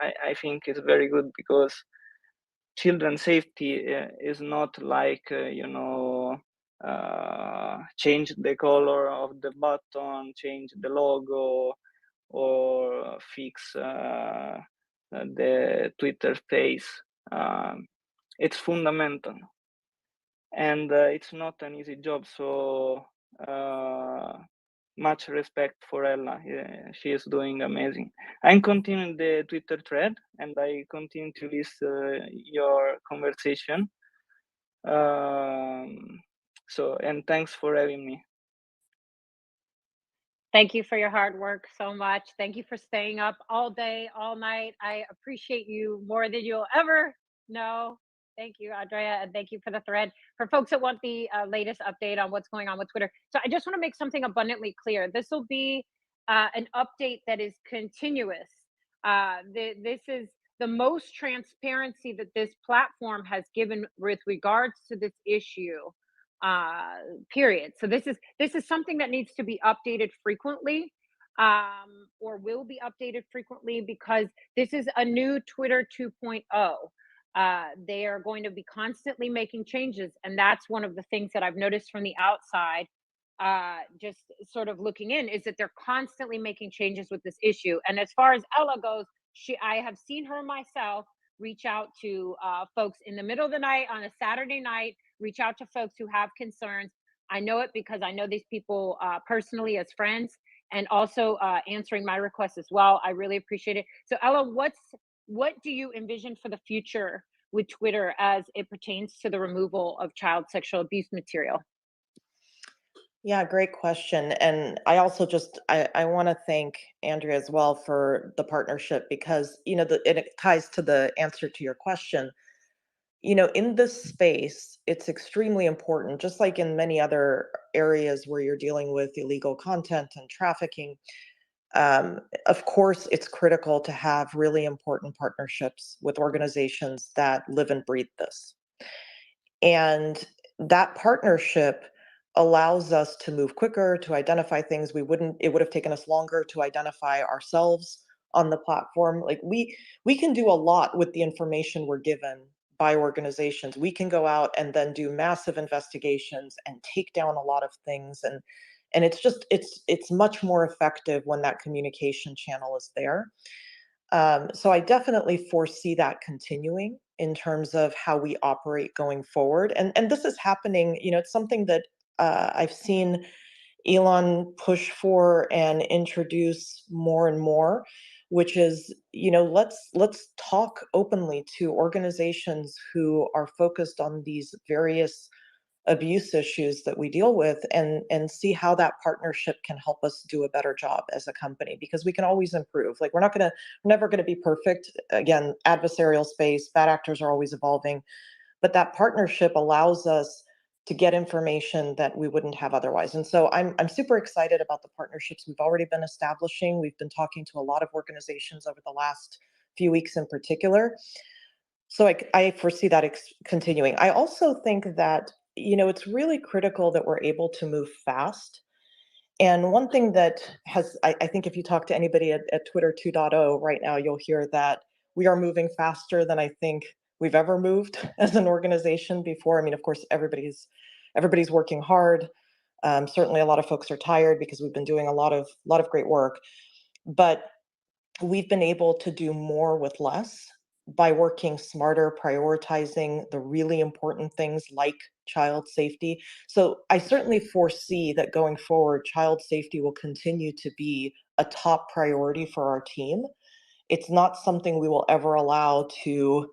I think it's very good because children safety is not like change the color of the button, change the logo, or fix the Twitter face. It's fundamental, and it's not an easy job. So much respect for Ella. She is doing amazing. I'm continuing the Twitter thread, and I continue to listen your conversation. And thanks for having me. Thank you for your hard work so much. Thank you for staying up all day, all night. I appreciate you more than you'll ever know. Thank you, Andrea, and thank you for the thread. For folks that want the latest update on what's going on with Twitter, so I just want to make something abundantly clear. This will be an update that is continuous. This is the most transparency that this platform has given with regards to this issue, uh period. So this is something that needs to be updated frequently, or will be updated frequently, because this is a new Twitter 2.0. They are going to be constantly making changes, and that's one of the things that I've noticed from the outside, just sort of looking in, is that they're constantly making changes with this issue. And as far as Ella goes, I have seen her myself reach out to folks in the middle of the night on a Saturday night, reach out to folks who have concerns. I know it because I know these people personally as friends, and also answering my requests as well. I really appreciate it. So Ella, what do you envision for the future with Twitter as it pertains to the removal of child sexual abuse material? Yeah, great question. And I also I want to thank Andrea as well for the partnership, because, it ties to the answer to your question. In this space, it's extremely important, just like in many other areas where you're dealing with illegal content and trafficking. Of course, it's critical to have really important partnerships with organizations that live and breathe this. And that partnership allows us to move quicker, to identify things it would have taken us longer to identify ourselves on the platform. Like we can do a lot with the information we're given by organizations. We can go out and then do massive investigations and take down a lot of things, and it's much more effective when that communication channel is there. So I definitely foresee that continuing in terms of how we operate going forward. And this is happening, it's something that I've seen Elon push for and introduce more and more, which is, let's talk openly to organizations who are focused on these various abuse issues that we deal with, and see how that partnership can help us do a better job as a company, because we can always improve. Like we're never going to be perfect. Again, adversarial space, bad actors are always evolving, but that partnership allows us to get information that we wouldn't have otherwise. And so I'm super excited about the partnerships we've already been establishing. We've been talking to a lot of organizations over the last few weeks in particular. So I foresee that continuing. I also think that, it's really critical that we're able to move fast. And one thing that I think if you talk to anybody at Twitter 2.0 right now, you'll hear that we are moving faster than I think we've ever moved as an organization before. I mean, of course, everybody's working hard. Certainly a lot of folks are tired because we've been doing a lot of great work, but we've been able to do more with less by working smarter, prioritizing the really important things like child safety. So I certainly foresee that going forward, child safety will continue to be a top priority for our team. It's not something we will ever allow to,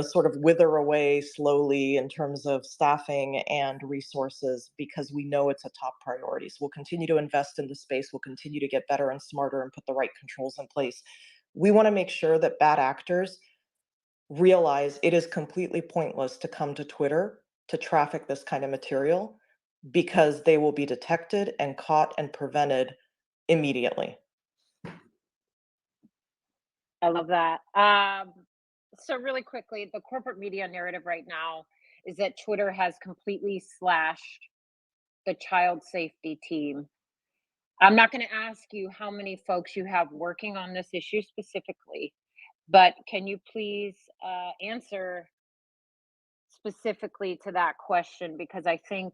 sort of wither away slowly in terms of staffing and resources, because we know it's a top priority. So we'll continue to invest in the space. We'll continue to get better and smarter and put the right controls in place. We want to make sure that bad actors realize it is completely pointless to come to Twitter to traffic this kind of material, because they will be detected and caught and prevented immediately. I love that. So really quickly, the corporate media narrative right now is that Twitter has completely slashed the child safety team. I'm not going to ask you how many folks you have working on this issue specifically, but can you please answer specifically to that question? Because I think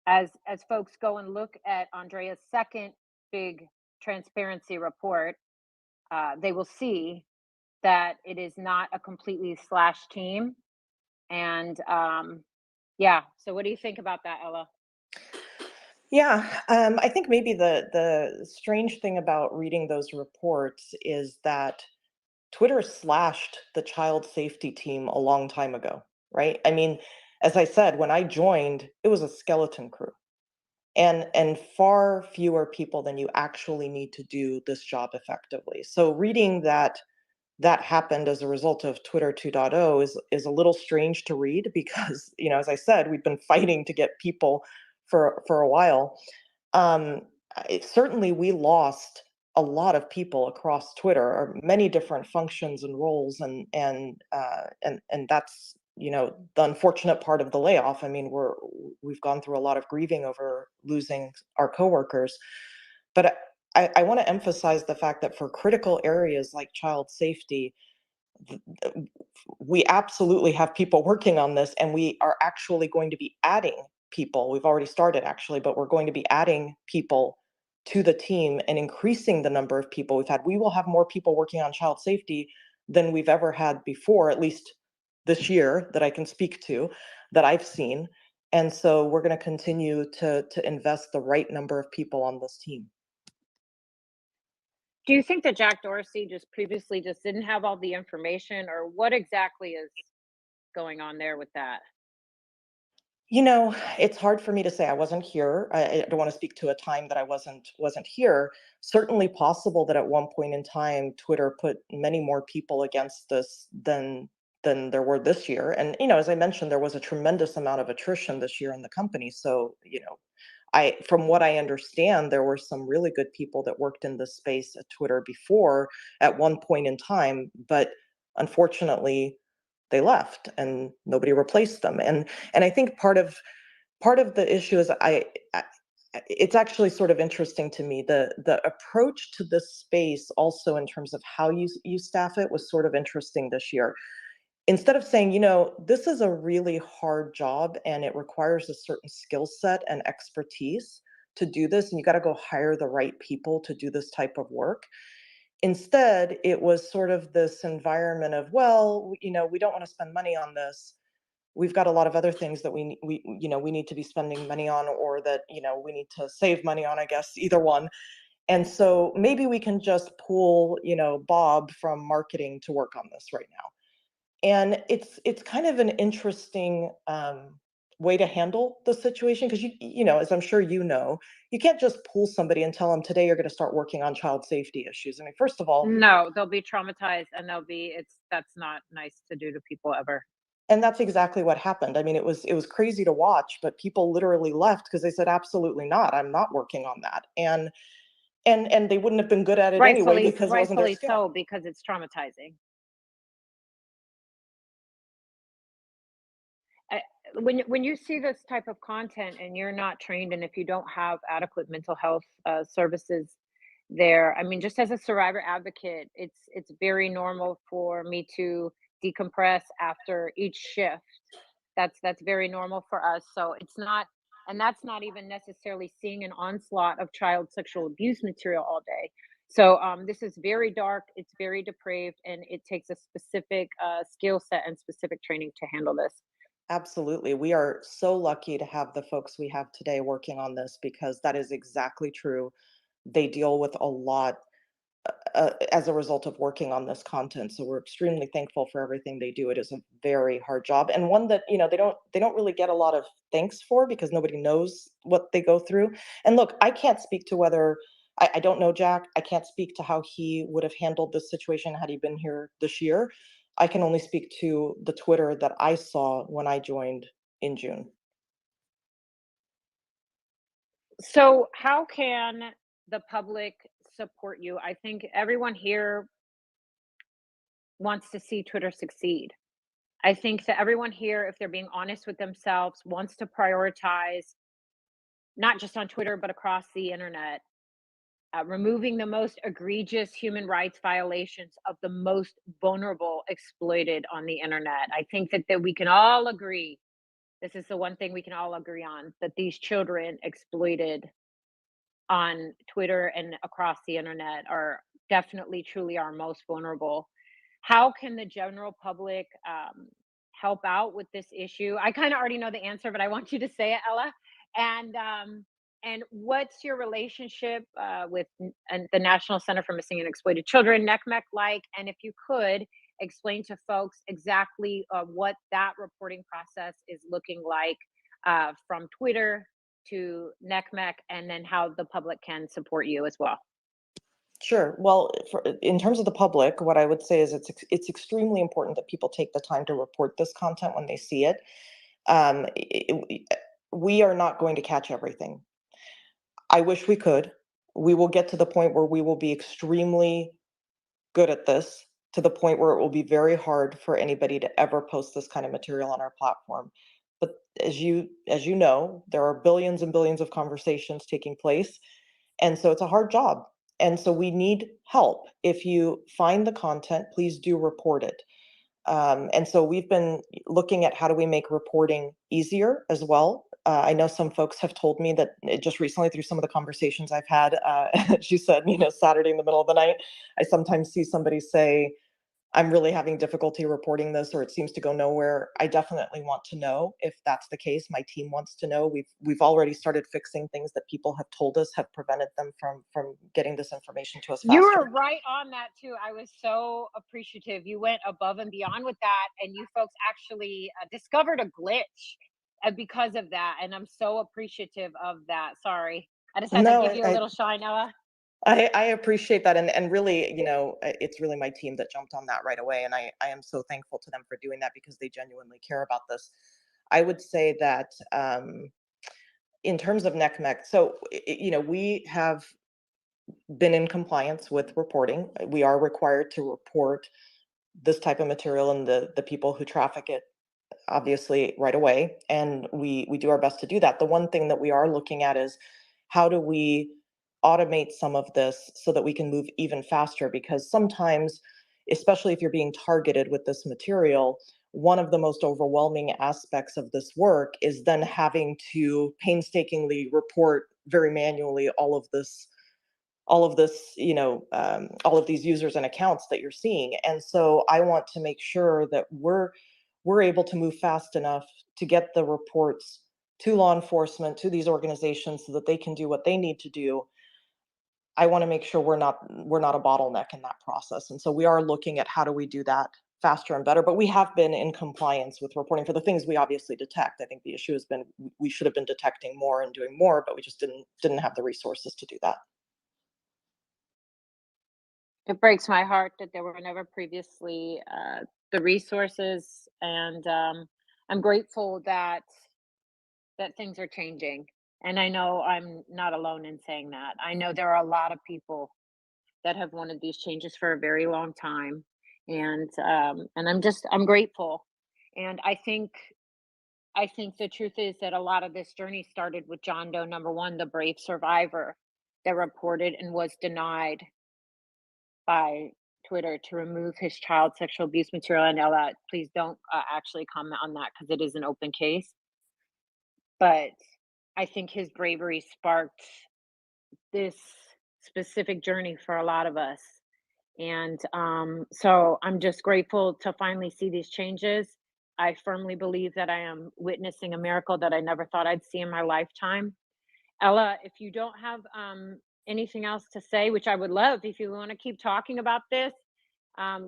as folks go and look at Andrea's second big transparency report, they will see that it is not a completely slashed team. And yeah, so what do you think about that, Ella? Yeah, I think maybe the strange thing about reading those reports is that Twitter slashed the child safety team a long time ago, right? I mean, as I said, when I joined, it was a skeleton crew, and far fewer people than you actually need to do this job effectively. So reading that happened as a result of Twitter 2.0 is a little strange to read because, as I said, we've been fighting to get people for a while. Um, Certainly, we lost a lot of people across Twitter, or many different functions and roles, and that's the unfortunate part of the layoff. I mean, we've gone through a lot of grieving over losing our coworkers, but I want to emphasize the fact that for critical areas like child safety, we absolutely have people working on this, and we are actually going to be adding people. We've already started actually, but we're going to be adding people to the team and increasing the number of people we've had. We will have more people working on child safety than we've ever had before, at least this year that I can speak to, that I've seen. And so we're going to continue to invest the right number of people on this team. Do you think that Jack Dorsey just previously just didn't have all the information, or what exactly is going on there with that? It's hard for me to say. I wasn't here. I don't want to speak to a time that I wasn't here. Certainly possible that at one point in time, Twitter put many more people against this than there were this year. And as I mentioned, there was a tremendous amount of attrition this year in the company. So from what I understand, there were some really good people that worked in this space at Twitter before at one point in time, but unfortunately they left and nobody replaced them. And I think part of the issue is it's actually sort of interesting to me. The approach to this space also in terms of how you staff it was sort of interesting this year. Instead of saying, this is a really hard job and it requires a certain skill set and expertise to do this, and you got to go hire the right people to do this type of work. Instead, it was sort of this environment of, well, we don't want to spend money on this. We've got a lot of other things that we need to be spending money on, or that, we need to save money on, I guess, either one. And so maybe we can just pull, Bob from marketing to work on this right now. And it's kind of an interesting way to handle the situation, because as I'm sure you can't just pull somebody and tell them today you're going to start working on child safety issues. I mean, first of all, No, they'll be traumatized, and that's not nice to do to people ever. and that's exactly what happened. I mean, it was crazy to watch, but people literally left because they said, absolutely not, I'm not working on that. And they wouldn't have been good at it anyway because it wasn't their Rightfully skill. so, because it's traumatizing. When you see this type of content and you're not trained, and if you don't have adequate mental health services there, I mean, just as a survivor advocate, it's very normal for me to decompress after each shift. That's very normal for us. So it's not, and that's not even necessarily seeing an onslaught of child sexual abuse material all day. So this is very dark, it's very depraved, and it takes a specific skill set and specific training to handle this. Absolutely. We are so lucky to have the folks we have today working on this, because that is exactly true. They deal with a lot as a result of working on this content. So we're extremely thankful for everything they do. It is a very hard job, and one that, they don't really get a lot of thanks for, because nobody knows what they go through. And look, I can't speak to whether I don't know Jack. I can't speak to how he would have handled this situation had he been here this year. I can only speak to the Twitter that I saw when I joined in June. So how can the public support you? I think everyone here wants to see Twitter succeed. I think that everyone here, if they're being honest with themselves, wants to prioritize not just on Twitter, but across the internet, removing the most egregious human rights violations of the most vulnerable exploited on the internet. I think that we can all agree, this is the one thing we can all agree on, that these children exploited on Twitter and across the internet are definitely truly our most vulnerable. How can the general public help out with this issue? I kind of already know the answer, but I want you to say it, Ella. And what's your relationship with the National Center for Missing and Exploited Children, NCMEC, like? And if you could explain to folks exactly what that reporting process is looking like from Twitter to NCMEC, and then how the public can support you as well. Sure. Well, in terms of the public, what I would say is it's extremely important that people take the time to report this content when they see it. We are not going to catch everything. I wish we could. We will get to the point where we will be extremely good at this, to the point where it will be very hard for anybody to ever post this kind of material on our platform. But as you know, there are billions and billions of conversations taking place, and so it's a hard job. And so we need help. If you find the content, please do report it. And so we've been looking at how do we make reporting easier as well. I know some folks have told me that just recently, through some of the conversations I've had, she said, Saturday in the middle of the night, I sometimes see somebody say, I'm really having difficulty reporting this, or it seems to go nowhere. I definitely want to know if that's the case. My team wants to know. We've already started fixing things that people have told us have prevented them from getting this information to us faster. You were right on that too. I was so appreciative. You went above and beyond with that, and you folks actually discovered a glitch because of that. And I'm so appreciative of that. Sorry, I just had to give you a little shine, Ella. I appreciate that. And really, it's really my team that jumped on that right away. And I am so thankful to them for doing that, because they genuinely care about this. I would say that in terms of NCMEC, so, we have been in compliance with reporting. We are required to report this type of material and the people who traffic it, obviously, right away. And we do our best to do that. The one thing that we are looking at is, how do we automate some of this so that we can move even faster? Because sometimes, especially if you're being targeted with this material, one of the most overwhelming aspects of this work is then having to painstakingly report very manually all of this, all of these users and accounts that you're seeing. And so I want to make sure that we're able to move fast enough to get the reports to law enforcement, to these organizations, so that they can do what they need to do. I want to make sure we're not a bottleneck in that process. And so we are looking at how do we do that faster and better. But we have been in compliance with reporting for the things we obviously detect. I think the issue has been, we should have been detecting more and doing more, but we just didn't have the resources to do that. It breaks my heart that there were never previously the resources, and I'm grateful that things are changing. And I know I'm not alone in saying that. I know there are a lot of people that have wanted these changes for a very long time, and I'm grateful. And I think the truth is that a lot of this journey started with John Doe number one, the brave survivor that reported and was denied by Twitter to remove his child sexual abuse material. And Ella, please don't actually comment on that, because it is an open case. But I think his bravery sparked this specific journey for a lot of us. And so I'm just grateful to finally see these changes. I firmly believe that I am witnessing a miracle that I never thought I'd see in my lifetime. Ella, if you don't have anything else to say, which I would love, if you want to keep talking about this,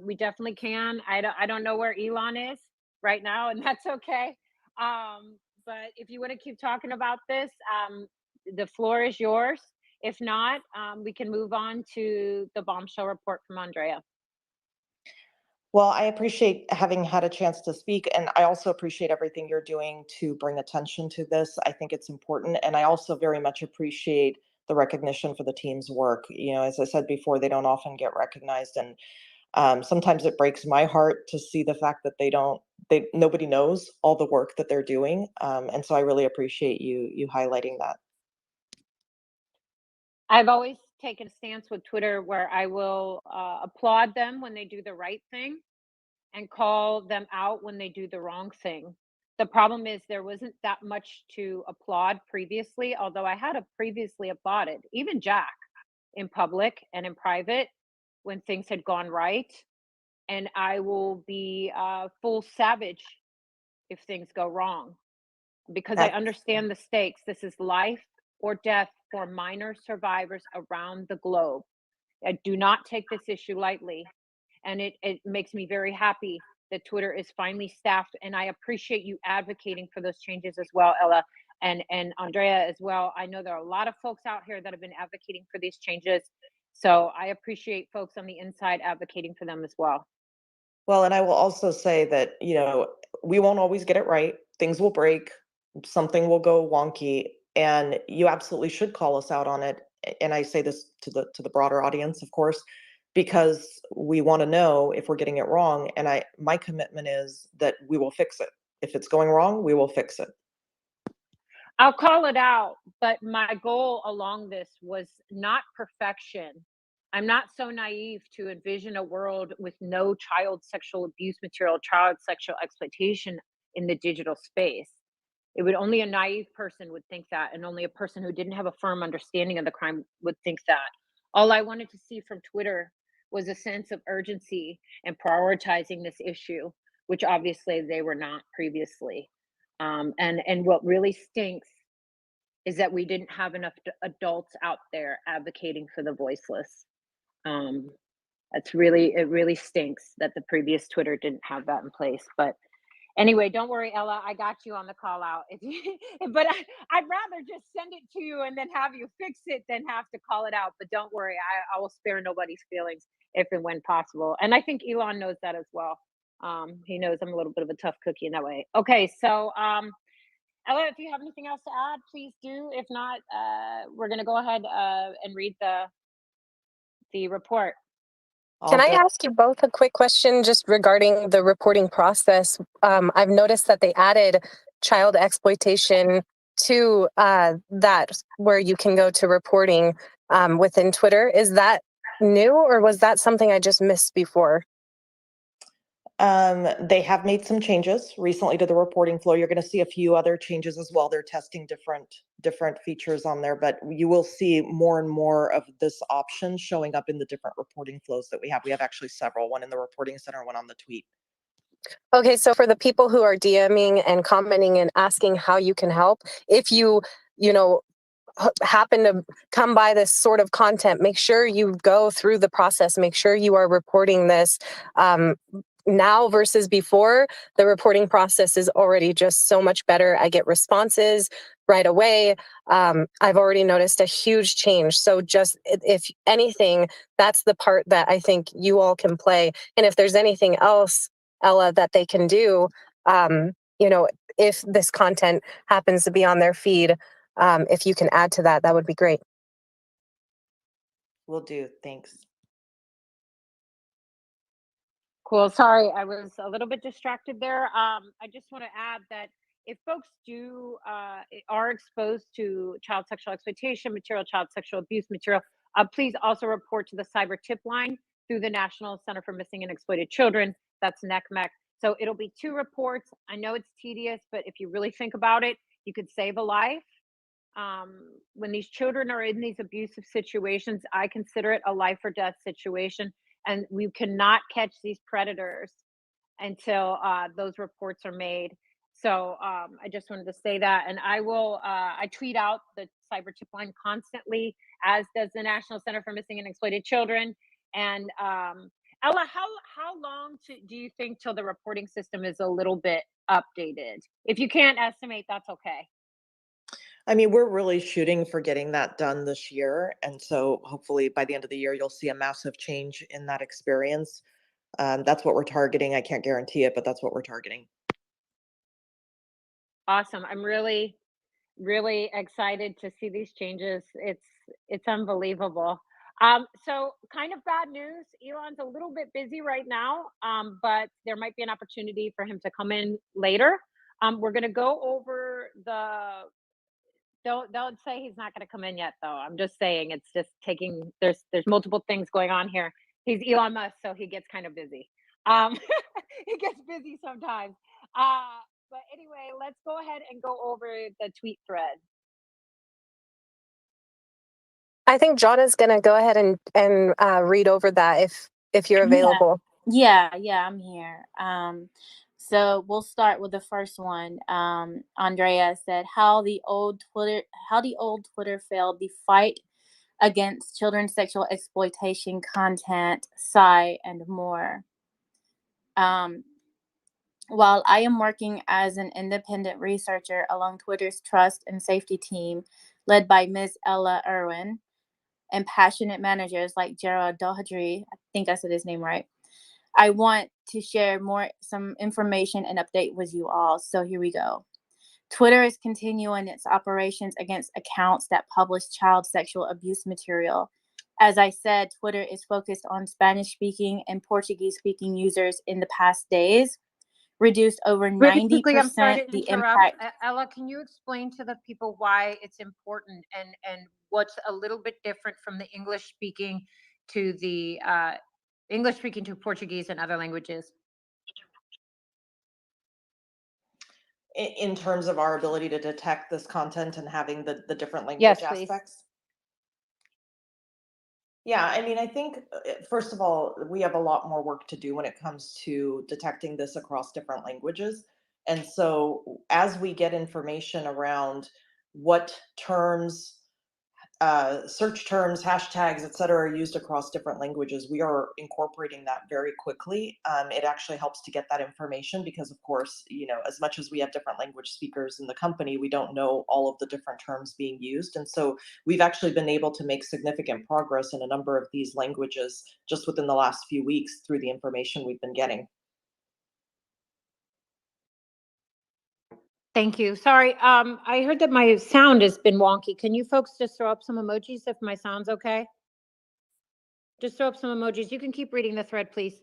we definitely can. I don't know where Elon is right now, and that's okay. But if you want to keep talking about this, the floor is yours. If not, we can move on to the bombshell report from Andrea. Well, I appreciate having had a chance to speak, and I also appreciate everything you're doing to bring attention to this. I think it's important, and I also very much appreciate the recognition for the team's work. As I said before, they don't often get recognized, and sometimes it breaks my heart to see the fact that nobody knows all the work that they're doing, and so I really appreciate you highlighting that. I've always taken a stance with Twitter where I will applaud them when they do the right thing and call them out when they do the wrong thing. The problem is there wasn't that much to applaud previously, although I had a previously applauded, even Jack, in public and in private when things had gone right. And I will be full savage if things go wrong because I That's understand the stakes. This is life or death for minor survivors around the globe. I do not take this issue lightly. And it makes me very happy that Twitter is finally staffed. And I appreciate you advocating for those changes as well, Ella, and Andrea as well. I know there are a lot of folks out here that have been advocating for these changes. So I appreciate folks on the inside advocating for them as well. Well, and I will also say that, we won't always get it right. Things will break, something will go wonky, and you absolutely should call us out on it. And I say this to the broader audience, of course, because we want to know if we're getting it wrong. And my commitment is that we will fix it. If it's going wrong, we will fix it. I'll call it out, but my goal along this was not perfection. I'm not so naive to envision a world with no child sexual abuse material, child sexual exploitation in the digital space. It would only a naive person would think that, and only a person who didn't have a firm understanding of the crime would think that. All I wanted to see from Twitter was a sense of urgency and prioritizing this issue, which obviously they were not previously. And what really stinks is that we didn't have enough adults out there advocating for the voiceless. It really stinks that the previous Twitter didn't have that in place. But anyway, don't worry, Ella, I got you on the call out. But I'd rather just send it to you and then have you fix it than have to call it out. But don't worry, I will spare nobody's feelings if and when possible. And I think Elon knows that as well. He knows I'm a little bit of a tough cookie in that way. Okay, so Ella, if you have anything else to add, please do. If not, we're going to go ahead and read the report. Can I ask you both a quick question just regarding the reporting process? I've noticed that they added child exploitation to that where you can go to reporting within Twitter. Is that new, or was that something I just missed before? They have made some changes recently to the reporting flow. You're going to see a few other changes as well. They're testing different features on there, but you will see more and more of this option showing up in the different reporting flows that we have. We have actually several, one in the reporting center, one on the tweet. Okay, so for the people who are DMing and commenting and asking how you can help, if you happen to come by this sort of content, make sure you go through the process, make sure you are reporting this. Now versus before, the reporting process is already just so much better. I get responses right away. I've already noticed a huge change. So just if anything, that's the part that I think you all can play. And if there's anything else, Ella, that they can do, if this content happens to be on their feed, if you can add to that, that would be great. Will do. Thanks. Cool. Sorry, I was a little bit distracted there. I just want to add that if folks are exposed to child sexual exploitation material, child sexual abuse material, please also report to the cyber tip line through the National Center for Missing and Exploited Children. That's NCMEC. So it'll be 2 reports. I know it's tedious, but if you really think about it, you could save a life. When these children are in these abusive situations, I consider it a life or death situation. And we cannot catch these predators until those reports are made. So I just wanted to say that. And I tweet out the cyber tip line constantly, as does the National Center for Missing and Exploited Children. And Ella, how long do you think till the reporting system is a little bit updated? If you can't estimate, that's okay. I mean, we're really shooting for getting that done this year. And so hopefully by the end of the year, you'll see a massive change in that experience. That's what we're targeting. I can't guarantee it, but that's what we're targeting. Awesome. I'm really, really excited to see these changes. It's unbelievable. So kind of bad news. Elon's a little bit busy right now, but there might be an opportunity for him to come in later. We're going to go over the Don't say he's not going to come in yet, though. I'm just saying it's just taking. There's multiple things going on here. He's Elon Musk, so he gets kind of busy. He gets busy sometimes. But anyway, let's go ahead and go over the tweet thread. I think John is going to go ahead and read over that if you're available. Yeah, I'm here. So we'll start with the first one. Andrea said how the old Twitter failed the fight against children's sexual exploitation content, and more. While I am working as an independent researcher along Twitter's trust and safety team, led by Ms. Ella Irwin, and passionate managers like Gerald Dohadri, I think I said his name right, I want to share some information and update with you all. So here we go. Twitter is continuing its operations against accounts that publish child sexual abuse material. As I said, Twitter is focused on Spanish-speaking and Portuguese-speaking users in the past days, reduced over 90% I'm sorry to the interrupt. impact. Ella, can you explain to the people why it's important and what's a little bit different from the English speaking to the English speaking to Portuguese and other languages? In terms of our ability to detect this content and having the different language aspects? Yeah, I mean, I think, first of all, we have a lot more work to do when it comes to detecting this across different languages. And so as we get information around what terms, search terms, hashtags, et cetera, are used across different languages, we are incorporating that very quickly. It actually helps to get that information because, of course, as much as we have different language speakers in the company, we don't know all of the different terms being used. And so we've actually been able to make significant progress in a number of these languages just within the last few weeks through the information we've been getting. Thank you. Sorry, I heard that my sound has been wonky. Can you folks just throw up some emojis if my sound's okay? Just throw up some emojis. You can keep reading the thread, please.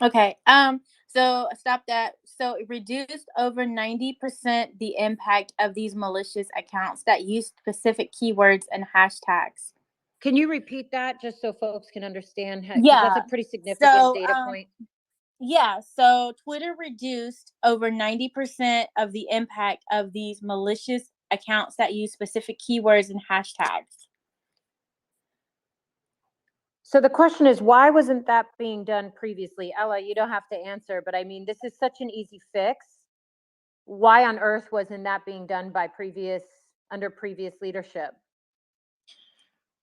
Okay. So stop that. So it reduced over 90% the impact of these malicious accounts that use specific keywords and hashtags. Can you repeat that just so folks can understand? Yeah. That's a pretty significant data point. Yeah, so Twitter reduced over 90% of the impact of these malicious accounts that use specific keywords and hashtags. So the question is, why wasn't that being done previously? Ella, you don't have to answer, but I mean, this is such an easy fix. Why on earth wasn't that being done by under previous leadership?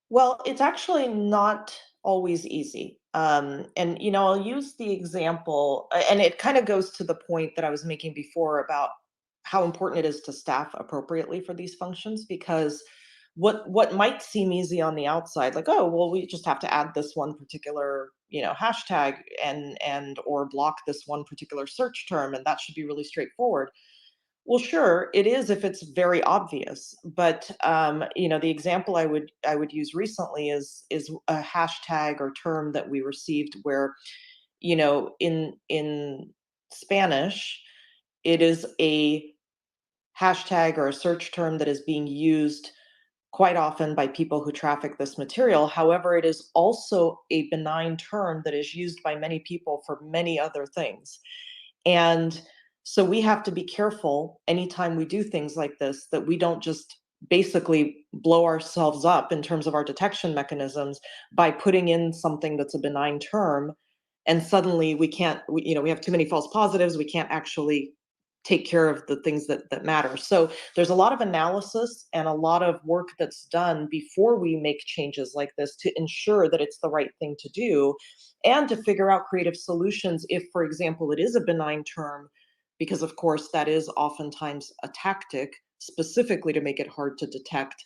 Well, it's actually not always easy. And, I'll use the example, and it kind of goes to the point that I was making before about how important it is to staff appropriately for these functions, because what might seem easy on the outside, like, oh, well, we just have to add this one particular, hashtag and or block this one particular search term, and that should be really straightforward. Well, sure, it is if it's very obvious, but the example I would use recently is a hashtag or term that we received where, in Spanish, it is a hashtag or a search term that is being used quite often by people who traffic this material. However, it is also a benign term that is used by many people for many other things. And so we have to be careful anytime we do things like this, that we don't just basically blow ourselves up in terms of our detection mechanisms by putting in something that's a benign term. And suddenly we have too many false positives. We can't actually take care of the things that matter. So there's a lot of analysis and a lot of work that's done before we make changes like this to ensure that it's the right thing to do and to figure out creative solutions if, for example, it is a benign term, because of course that is oftentimes a tactic specifically to make it hard to detect.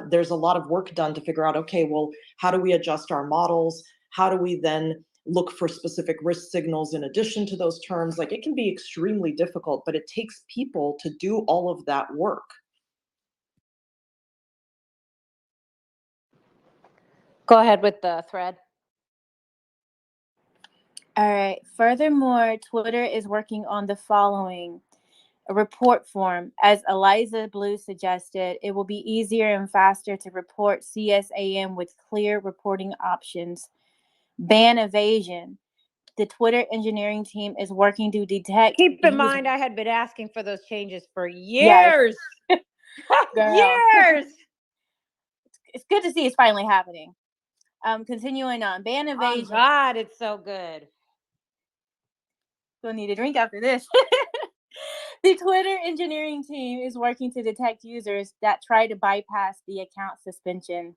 There's a lot of work done to figure out, okay, well, how do we adjust our models? How do we then look for specific risk signals in addition to those terms? Like, it can be extremely difficult, but it takes people to do all of that work. Go ahead with the thread. All right. Furthermore, Twitter is working on the following: A report form. As Eliza Bleu suggested, it will be easier and faster to report CSAM with clear reporting options. Ban evasion. The Twitter engineering team is working to detect. Keep in mind, I had been asking for those changes for Yes. years. Girl. Years. It's good to see it's finally happening. Continuing on, ban Oh evasion. God, it's so good. Gonna need a drink after this. The Twitter engineering team is working to detect users that try to bypass the account suspension.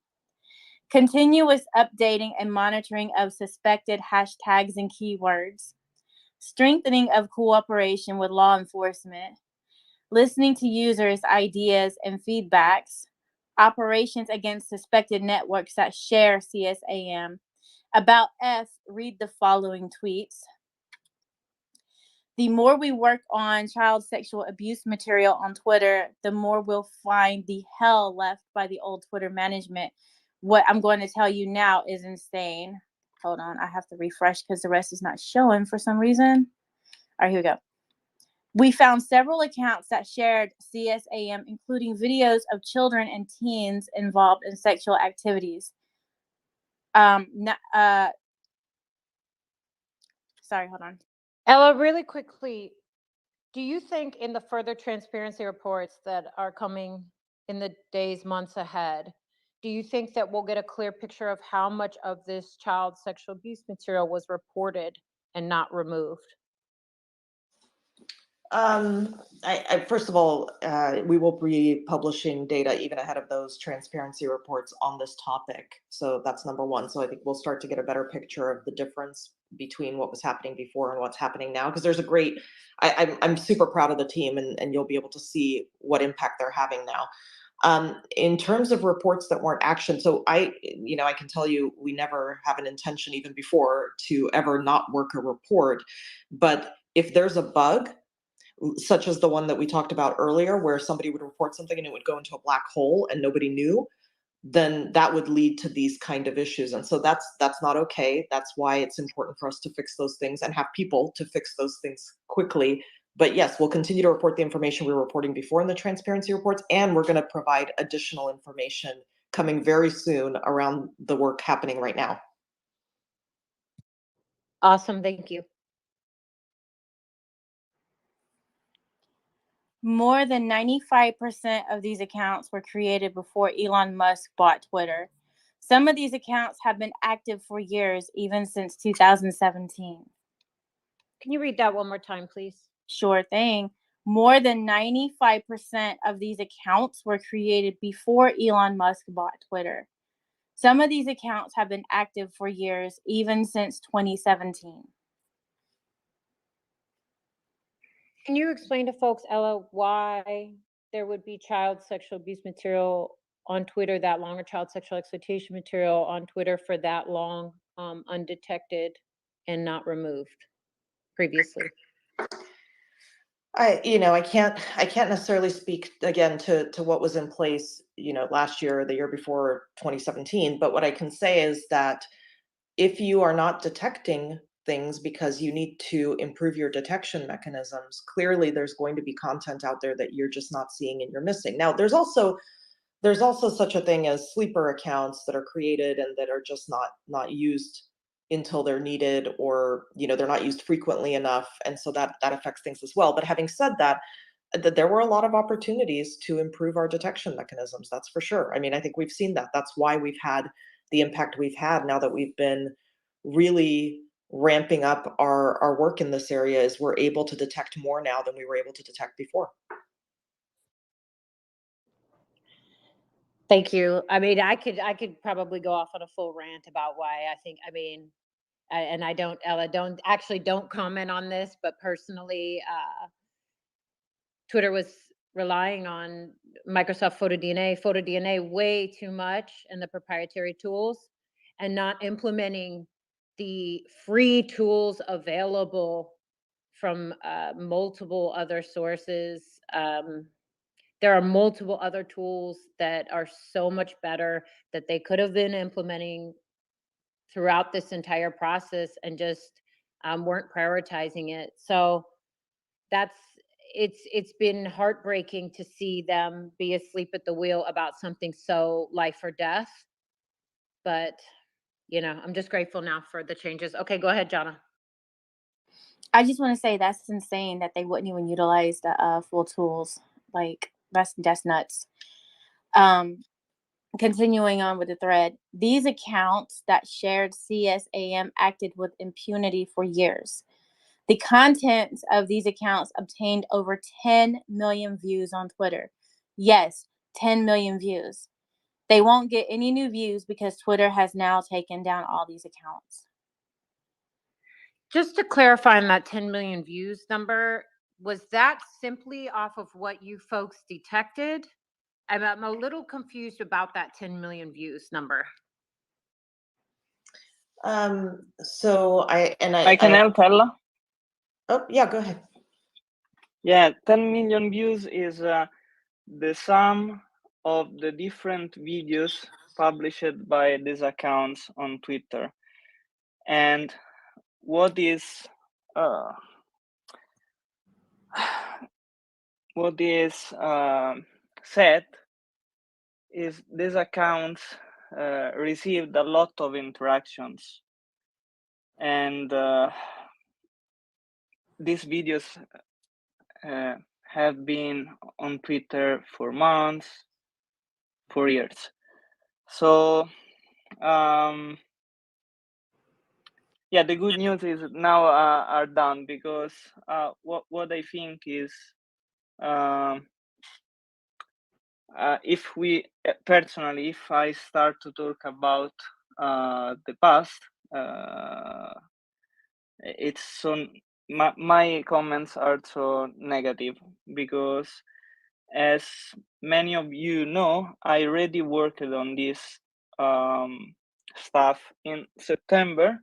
Continuous updating and monitoring of suspected hashtags and keywords. Strengthening of cooperation with law enforcement. Listening to users' ideas and feedbacks. Operations against suspected networks that share CSAM. About F, read the following tweets. The more we work on child sexual abuse material on Twitter, the more we'll find the hell left by the old Twitter management. What I'm going to tell you now is insane. Hold on, I have to refresh because the rest is not showing for some reason. All right, here we go. We found several accounts that shared CSAM, including videos of children and teens involved in sexual activities. Sorry, hold on. Ella, really quickly, do you think in the further transparency reports that are coming in the days, months ahead, do you think that we'll get a clear picture of how much of this child sexual abuse material was reported and not removed? First of all, we will be publishing data even ahead of those transparency reports on this topic. So that's number one. So I think we'll start to get a better picture of the difference between what was happening before and what's happening now. Because there's a great, I'm super proud of the team, and you'll be able to see what impact they're having now. In terms of reports that weren't actioned, so I can tell you we never have an intention even before to ever not work a report. But if there's a bug, such as the one that we talked about earlier, where somebody would report something and it would go into a black hole and nobody knew, then that would lead to these kind of issues. And so that's not okay. That's why it's important for us to fix those things and have people to fix those things quickly. But yes, we'll continue to report the information we were reporting before in the transparency reports, and we're going to provide additional information coming very soon around the work happening right now. Awesome, thank you. More than 95% of these accounts were created before Elon Musk bought Twitter. Some of these accounts have been active for years, even since 2017. Can you read that one more time, please? Sure thing. More than 95% of these accounts were created before Elon Musk bought Twitter. Some of these accounts have been active for years, even since 2017. Can you explain to folks, Ella, why there would be child sexual abuse material on Twitter that long, or child sexual exploitation material on Twitter for that long, undetected and not removed previously? I can't necessarily speak again to what was in place, last year or the year before 2017. But what I can say is that if you are not detecting things because you need to improve your detection mechanisms, clearly there's going to be content out there that you're just not seeing and you're missing. Now, there's also such a thing as sleeper accounts that are created and that are just not used until they're needed, or they're not used frequently enough, and so that affects things as well. But having said that, there were a lot of opportunities to improve our detection mechanisms, that's for sure. I mean, I think we've seen that. That's why we've had the impact we've had now that we've been really ramping up our work in this area, is we're able to detect more now than we were able to detect before. Thank you. I mean, I could probably go off on a full rant about why I think, and I don't, Ella, don't comment on this, but personally, Twitter was relying on Microsoft PhotoDNA way too much and the proprietary tools, and not implementing the free tools available from multiple other sources. There are multiple other tools that are so much better that they could have been implementing throughout this entire process and just weren't prioritizing it. So that's, it's been heartbreaking to see them be asleep at the wheel about something so life or death. But I'm just grateful now for the changes. Okay, go ahead, Jana. I just want to say that's insane that they wouldn't even utilize the full tools. Like that's nuts. Continuing on with the thread, these accounts that shared CSAM acted with impunity for years. The contents of these accounts obtained over 10 million views on Twitter. Yes, 10 million views. They won't get any new views because Twitter has now taken down all these accounts. Just to clarify on that 10 million views number, was that simply off of what you folks detected? I'm a little confused about that 10 million views number. So I can help, Ella. Oh, yeah, go ahead. Yeah, 10 million views is the sum of the different videos published by these accounts on Twitter. And what is said is these accounts received a lot of interactions, and these videos have been on Twitter for months, for years. So yeah, the good news is now are done, because what I think is if we personally, if I start to talk about the past, it's so my comments are so negative, because as many of you know, I already worked on this stuff in September,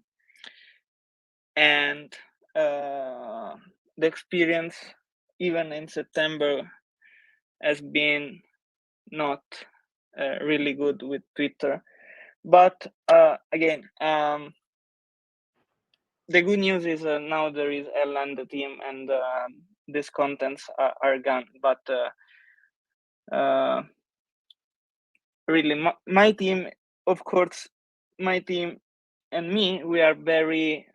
and the experience even in September has been not really good with Twitter. But again, the good news is now there is Ella and the team, and these contents are gone. But really, my team, of course, my team and me, we are very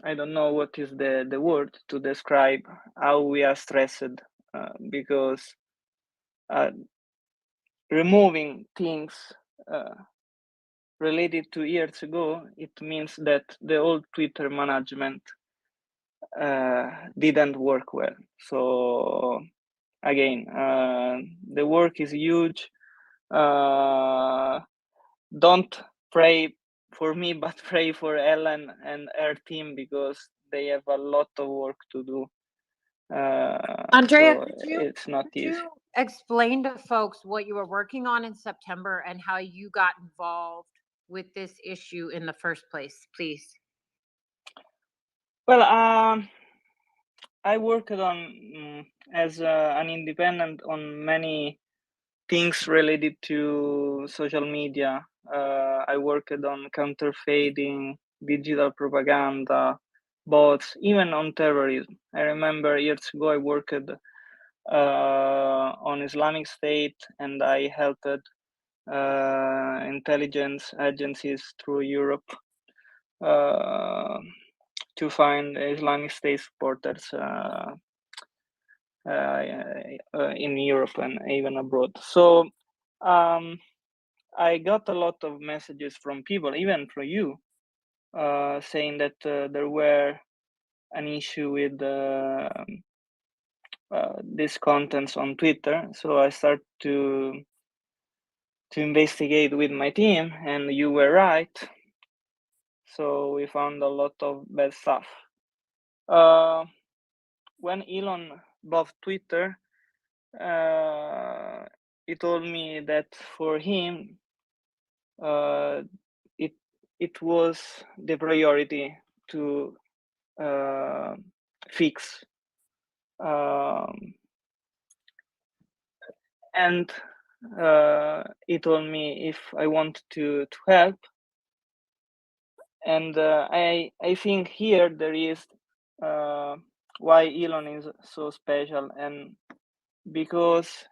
I don't know what is the word to describe how we are stressed, because removing things related to years ago, it means that the old Twitter management didn't work well. So again, the work is huge. Don't pray for me, but pray for Ellen and her team, because they have a lot of work to do. Andrea, so it's not easy. Could you explain to folks what you were working on in September and how you got involved with this issue in the first place, please? Well, I worked on as an independent on many things related to social media. I worked on counterfeiting, digital propaganda, bots, even on terrorism. I remember years ago I worked on Islamic State, and I helped intelligence agencies through Europe to find Islamic State supporters in Europe and even abroad. So I got a lot of messages from people, even from you, saying that there were an issue with these contents on Twitter. So I started to investigate with my team, and you were right. So we found a lot of bad stuff. When Elon bought Twitter, he told me that for him, it was the priority to fix, and he told me if I want to help. And I think here there is why Elon is so special, and because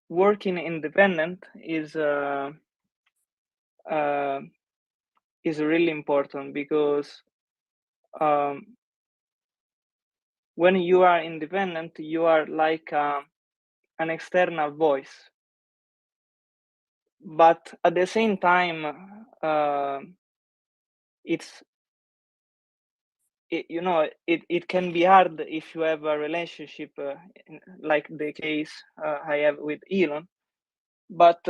working independent is really important, because when you are independent, you are like an external voice, but at the same time, it can be hard if you have a relationship like the case I have with Elon. But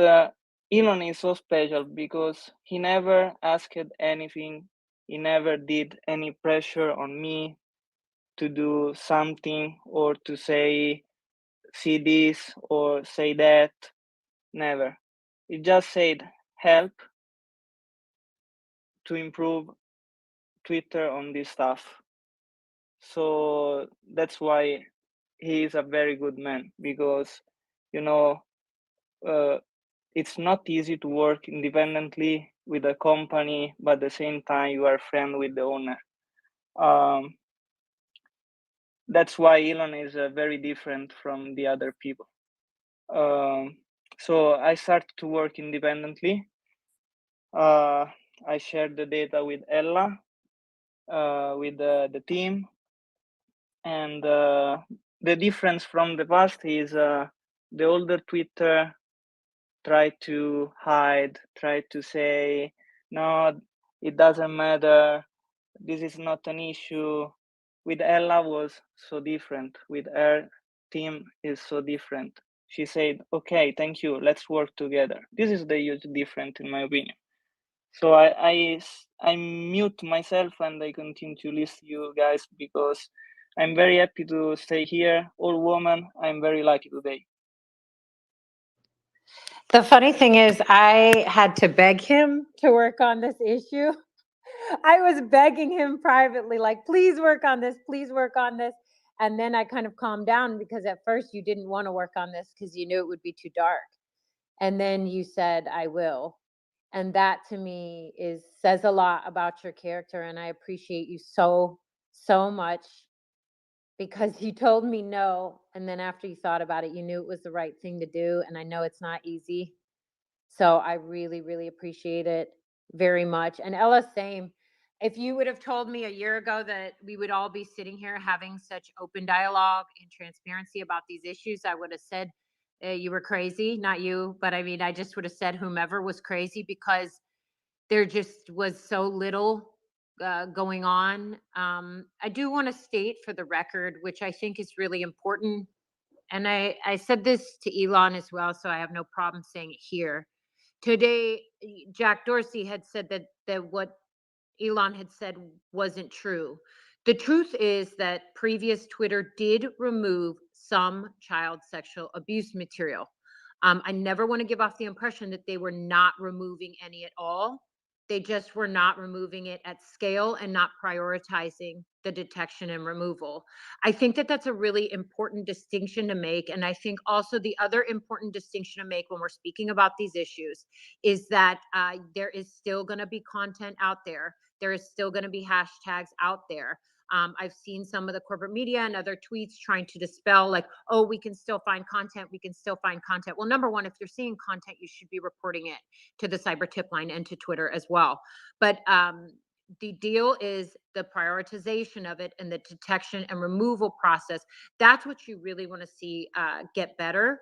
Elon is so special because he never asked anything. He never did any pressure on me to do something or to say, see this or say that. Never. He just said, help to improve Twitter on this stuff. So that's why he is a very good man, because it's not easy to work independently with a company, but at the same time you are friend with the owner. That's why Elon is very different from the other people. So I started to work independently. I shared the data with Ella, with the team, and the difference from the past is the older Twitter try to hide, try to say, no, it doesn't matter, this is not an issue. With Ella was so different. With her team is so different. She said, okay, thank you, let's work together. This is the huge difference in my opinion. So I mute myself and I continue to listen to you guys, because I'm very happy to stay here. All woman, I'm very lucky today. The funny thing is, I had to beg him to work on this issue. I was begging him privately, like, please work on this, please work on this. And then I kind of calmed down, because at first you didn't want to work on this because you knew it would be too dark. And then you said, I will. And that to me says a lot about your character. And I appreciate you so, so much, because you told me no. And then after you thought about it, you knew it was the right thing to do. And I know it's not easy. So I really, really appreciate it very much. And Ella, same. If you would have told me a year ago that we would all be sitting here having such open dialogue and transparency about these issues, I would have said you were crazy. Not you, but I mean, I just would have said whomever was crazy, because there just was so little going on. I do want to state for the record, which I think is really important, and I said this to Elon as well, so I have no problem saying it here. Today, Jack Dorsey had said that what Elon had said wasn't true. The truth is that previous Twitter did remove some child sexual abuse material. I never want to give off the impression that they were not removing any at all. They just were not removing it at scale and not prioritizing the detection and removal. I think that that's a really important distinction to make. And I think also the other important distinction to make when we're speaking about these issues is that there is still going to be content out there. There is still going to be hashtags out there. I've seen some of the corporate media and other tweets trying to dispel, like, oh, we can still find content. We can still find content. Well, number one, if you're seeing content, you should be reporting it to the cyber tip line and to Twitter as well. But the deal is the prioritization of it and the detection and removal process. That's what you really want to see get better.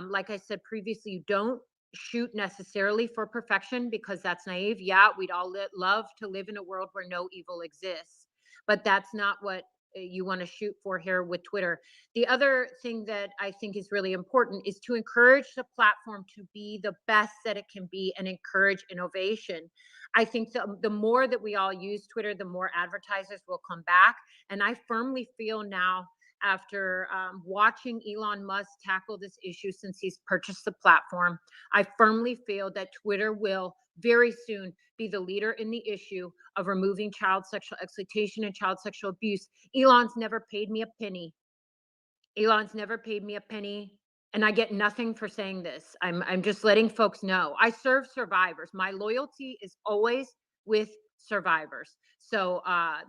Like I said previously, you don't shoot necessarily for perfection, because that's naive. Yeah, we'd all love to live in a world where no evil exists, but that's not what you want to shoot for here with Twitter. The other thing that I think is really important is to encourage the platform to be the best that it can be and encourage innovation. I think the more that we all use Twitter, the more advertisers will come back. And I firmly feel now, after watching Elon Musk tackle this issue since he's purchased the platform, I firmly feel that Twitter will very soon be the leader in the issue of removing child sexual exploitation and child sexual abuse. Elon's never paid me a penny. Elon's never paid me a penny, and I get nothing for saying this. I'm just letting folks know. I serve survivors. My loyalty is always with survivors. So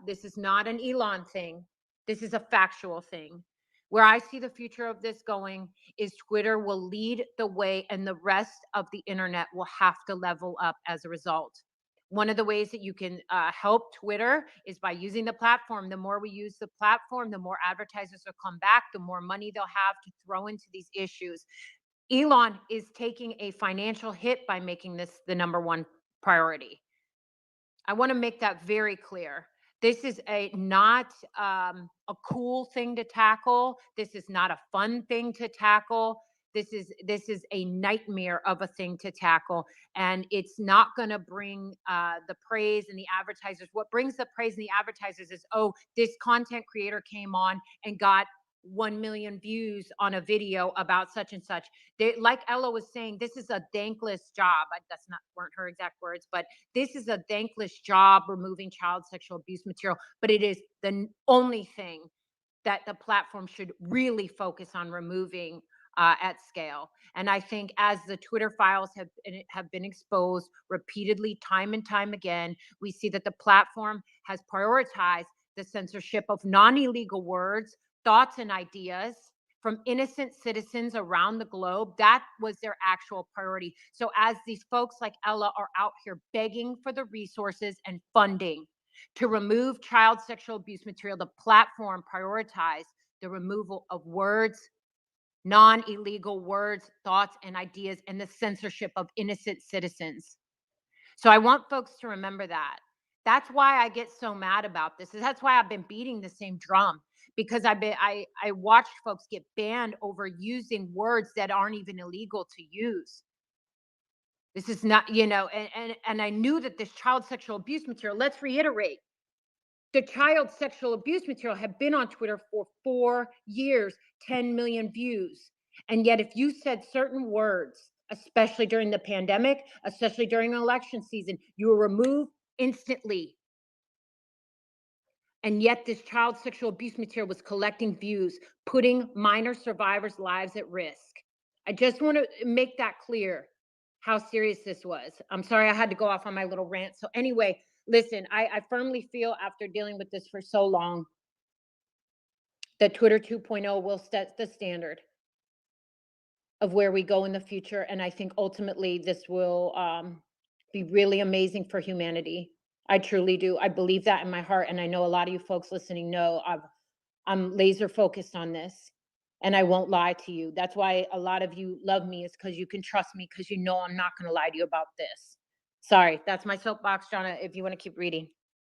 this is not an Elon thing. This is a factual thing. Where I see the future of this going is Twitter will lead the way, and the rest of the internet will have to level up as a result. One of the ways that you can help Twitter is by using the platform. The more we use the platform, the more advertisers will come back, the more money they'll have to throw into these issues. Elon is taking a financial hit by making this the number one priority. I want to make that very clear. This is not a cool thing to tackle. This is not a fun thing to tackle. This is a nightmare of a thing to tackle, and it's not going to bring the praise and the advertisers. What brings the praise and the advertisers is, oh, this content creator came on and got 1 million views on a video about such and such. Like Ella was saying, this is a thankless job. Weren't her exact words, but this is a thankless job removing child sexual abuse material. But it is the only thing that the platform should really focus on removing at scale. And I think as the Twitter files have been exposed repeatedly, time and time again, we see that the platform has prioritized the censorship of non-illegal words, thoughts, and ideas from innocent citizens around the globe. That was their actual priority. So as these folks like Ella are out here begging for the resources and funding to remove child sexual abuse material, the platform prioritized the removal of words, non-illegal words, thoughts, and ideas, and the censorship of innocent citizens. So I want folks to remember that. That's why I get so mad about this. That's why I've been beating the same drum, because I watched folks get banned over using words that aren't even illegal to use. This is not, and I knew that this child sexual abuse material, let's reiterate, the child sexual abuse material had been on Twitter for 4 years, 10 million views. And yet if you said certain words, especially during the pandemic, especially during election season, you were removed instantly. And yet this child sexual abuse material was collecting views, putting minor survivors' lives at risk. I just want to make that clear how serious this was. I'm sorry I had to go off on my little rant. So anyway, listen, I firmly feel after dealing with this for so long that Twitter 2.0 will set the standard of where we go in the future. And I think ultimately this will be really amazing for humanity. I truly do. I believe that in my heart. And I know a lot of you folks listening know I'm laser focused on this. And I won't lie to you. That's why a lot of you love me, is because you can trust me, because you know I'm not going to lie to you about this. Sorry, that's my soapbox, Jonna, if you want to keep reading.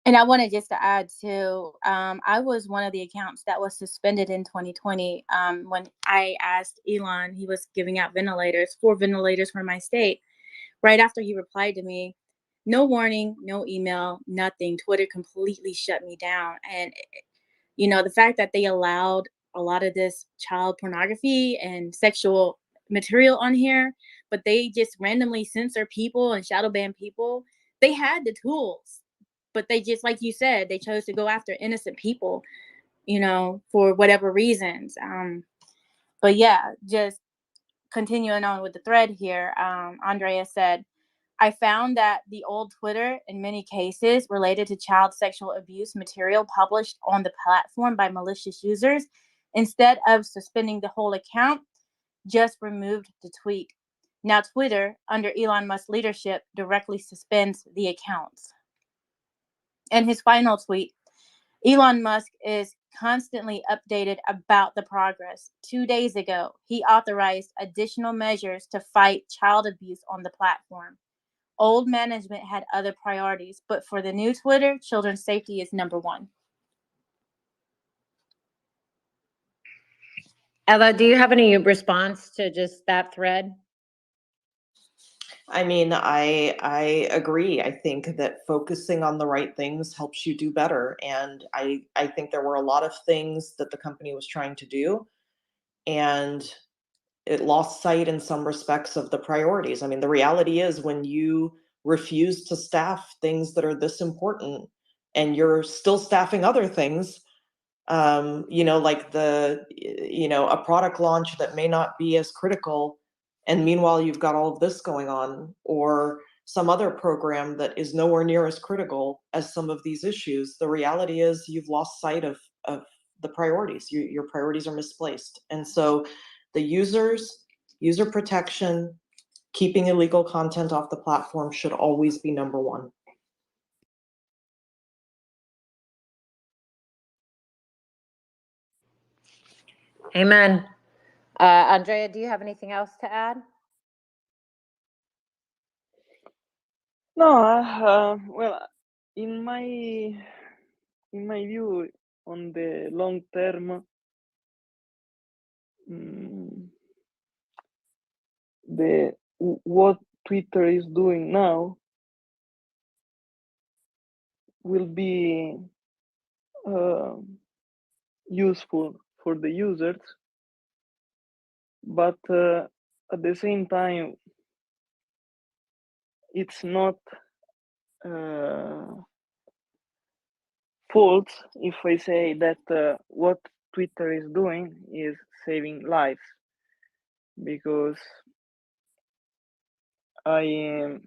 And I wanted just to add too, I was one of the accounts that was suspended in 2020 when I asked Elon, he was giving out 4 ventilators for my state. Right after he replied to me, no warning, no email, nothing. Twitter completely shut me down. And, the fact that they allowed a lot of this child pornography and sexual material on here, but they just randomly censor people and shadow ban people. They had the tools, but they just, like you said, they chose to go after innocent people, for whatever reasons. But yeah, just continuing on with the thread here, Andrea said, I found that the old Twitter, in many cases, related to child sexual abuse material published on the platform by malicious users, instead of suspending the whole account, just removed the tweet. Now Twitter, under Elon Musk's leadership, directly suspends the accounts. And his final tweet, Elon Musk is constantly updated about the progress. 2 days ago, he authorized additional measures to fight child abuse on the platform. Old management had other priorities, but for the new Twitter, children's safety is number one. Ella, do you have any response to just that thread? I mean, I agree. I think that focusing on the right things helps you do better. And I think there were a lot of things that the company was trying to do, and it lost sight in some respects of the priorities. I mean, the reality is, when you refuse to staff things that are this important and you're still staffing other things, like a product launch that may not be as critical, and meanwhile you've got all of this going on, or some other program that is nowhere near as critical as some of these issues, the reality is you've lost sight of the priorities. Your priorities are misplaced. And so the user protection, keeping illegal content off the platform should always be number one. Amen. Andrea, do you have anything else to add? No, well, in my view, on the long term, what Twitter is doing now will be useful for the users, but at the same time, it's not false if I say that what Twitter is doing is saving lives, because I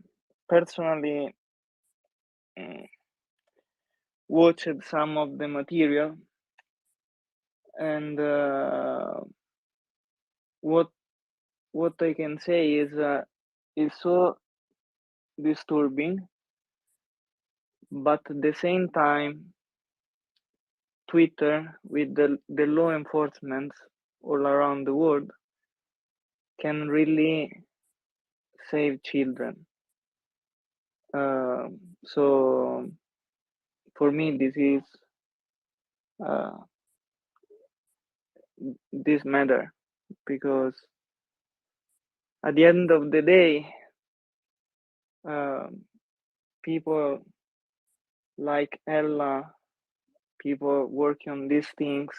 personally watched some of the material, and what I can say is so disturbing, but at the same time, Twitter with the law enforcement all around the world can really save children. So for me, this is this matter, because at the end of the day, people like Ella, people working on these things,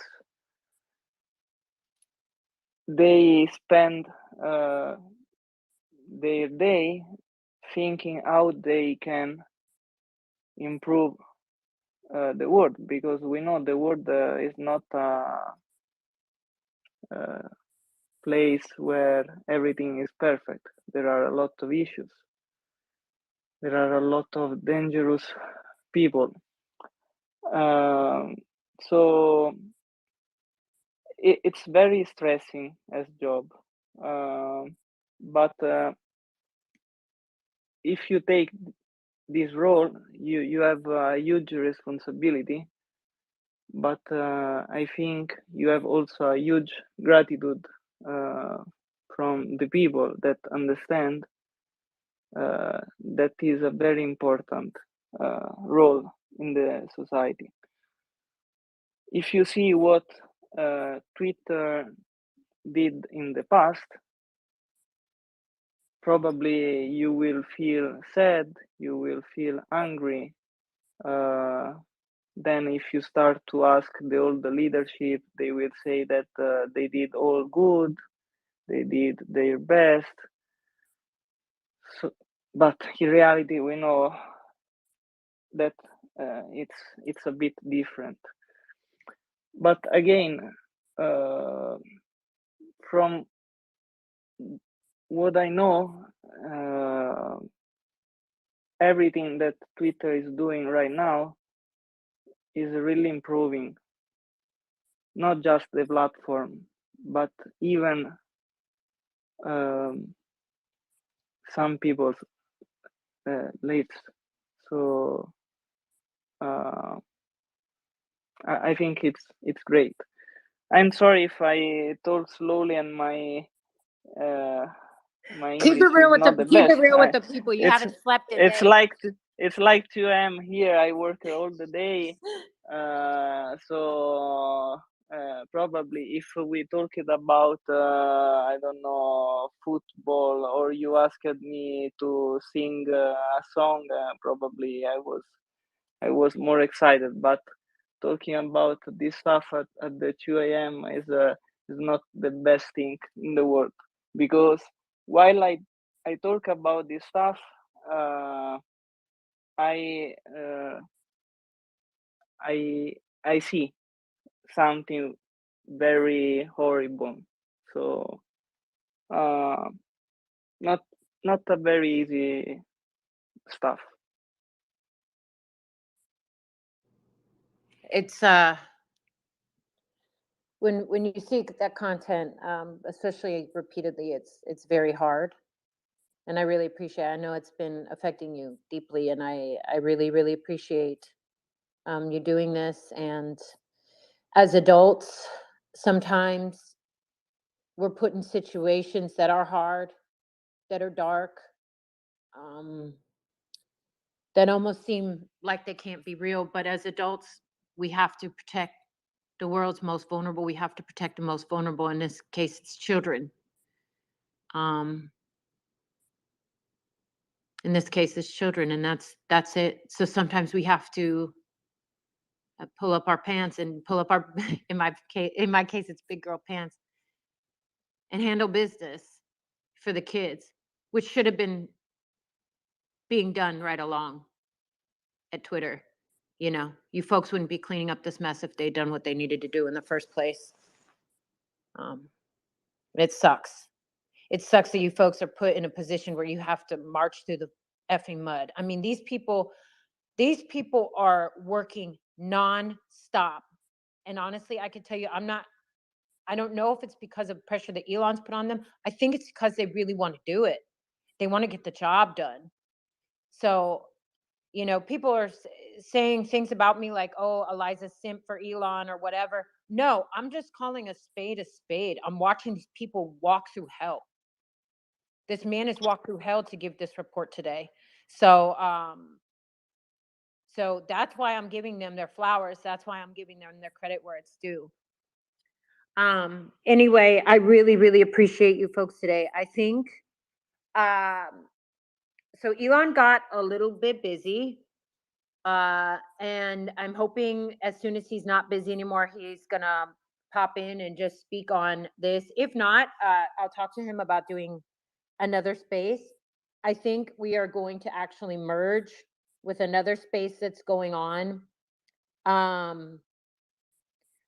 they spend their day thinking how they can improve the world, because we know the world is not a place where everything is perfect. There are a lot of issues. There are a lot of dangerous people. So it's very stressing as job. But if you take this role, you have a huge responsibility, but I think you have also a huge gratitude from the people that understand that is a very important role in the society. If you see what Twitter did in the past, probably you will feel sad, you will feel angry. Then if you start to ask all the leadership, they will say that they did all good, they did their best. So, but in reality, we know that it's a bit different. But again, from what I know, everything that Twitter is doing right now is really improving, not just the platform, but even some people's lives. So I think it's great. I'm sorry if I talk slowly and my English Keep it real is with not the keep best. it real with the people. You haven't slept in It's days. like 2 a.m. here. I work all the day, so probably if we talked about I don't know, football, or you asked me to sing a song, probably I was more excited. But talking about this stuff at the 2 a.m. is not the best thing in the world, because while I talk about this stuff, I see something very horrible. So not a very easy stuff. It's when you see that content, especially repeatedly, it's very hard. And I really appreciate it. I know it's been affecting you deeply, and I really, really appreciate you doing this. And as adults, sometimes we're put in situations that are hard, that are dark, that almost seem like they can't be real. But as adults, we have to protect the world's most vulnerable. We have to protect the most vulnerable. In this case, it's children. In this case, it's children, and that's it. So sometimes we have to pull up our pants and pull up our in my case it's big girl pants, and handle business for the kids, which should have been being done right along at Twitter. You know, you folks wouldn't be cleaning up this mess if they'd done what they needed to do in the first place. It sucks. It sucks that you folks are put in a position where you have to march through the effing mud. I mean, these people are working non-stop. And honestly, I can tell you, I don't know if it's because of pressure that Elon's put on them. I think it's because they really want to do it. They want to get the job done. So, you know, people are saying things about me like, oh, Eliza simp for Elon or whatever. No, I'm just calling a spade a spade. I'm watching these people walk through hell. This man has walked through hell to give this report today. So, so that's why I'm giving them their flowers. That's why I'm giving them their credit where it's due. Anyway, I really, really appreciate you folks today. I think, so Elon got a little bit busy, and I'm hoping as soon as he's not busy anymore, he's gonna pop in and just speak on this. If not, I'll talk to him about doing another space. I think we are going to actually merge with another space that's going on.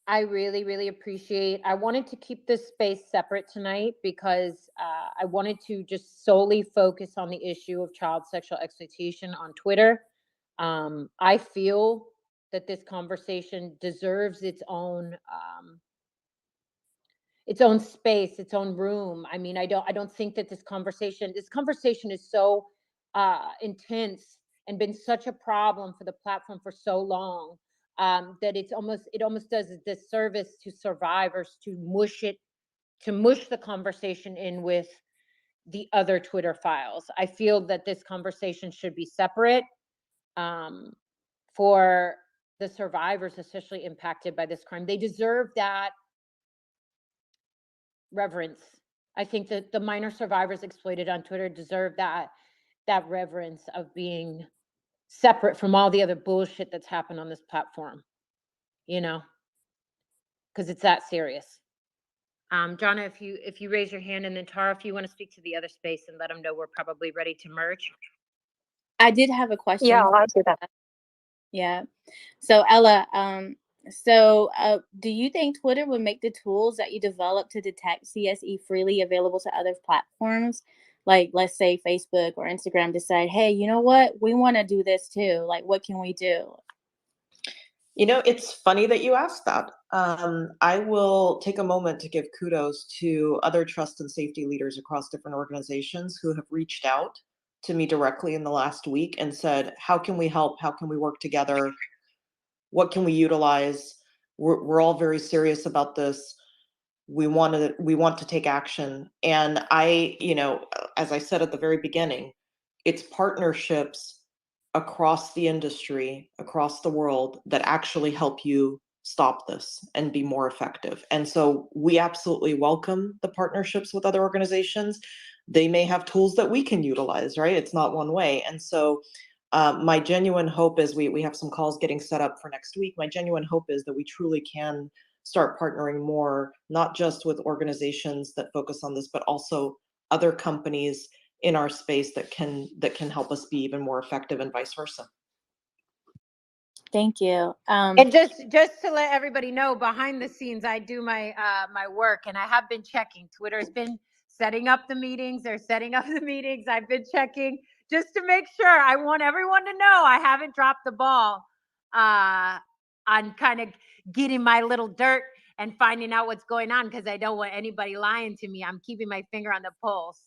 I really, really appreciate. I wanted to keep this space separate tonight because I wanted to just solely focus on the issue of child sexual exploitation on Twitter. I feel that this conversation deserves its own space, its own room. I mean, I don't think that this conversation is so intense and been such a problem for the platform for so long, that it almost does a disservice to survivors to mush the conversation in with the other Twitter files. I feel that this conversation should be separate, for the survivors, especially impacted by this crime. They deserve that reverence. I think that the minor survivors exploited on Twitter deserve that reverence of being separate from all the other bullshit that's happened on this platform, you know, because it's that serious. Jonna, if you raise your hand, and then Tara, if you want to speak to the other space and let them know we're probably ready to merge. I did have a question. Yeah, I'll do that. Yeah. So Ella, do you think Twitter would make the tools that you develop to detect CSE freely available to other platforms? Like, let's say Facebook or Instagram decide, hey, you know what? We want to do this too. Like, what can we do? You know, it's funny that you asked that. I will take a moment to give kudos to other trust and safety leaders across different organizations who have reached out to me directly in the last week and said, how can we help? How can we work together? What can we utilize? We're all very serious about this. We want to take action. And I, you know, as I said at the very beginning, it's partnerships across the industry, across the world, that actually help you stop this and be more effective. And so we absolutely welcome the partnerships with other organizations. They may have tools that we can utilize, right? It's not one way. And so my genuine hope is we have some calls getting set up for next week. My genuine hope is that we truly can start partnering more, not just with organizations that focus on this, but also other companies in our space that can help us be even more effective, and vice versa. Thank you. And just to let everybody know, behind the scenes, I do my my work, and I have been checking. Twitter's been setting up the meetings. They're setting up the meetings. I've been checking just to make sure. I want everyone to know I haven't dropped the ball on kind of getting my little dirt and finding out what's going on, because I don't want anybody lying to me. I'm keeping my finger on the pulse.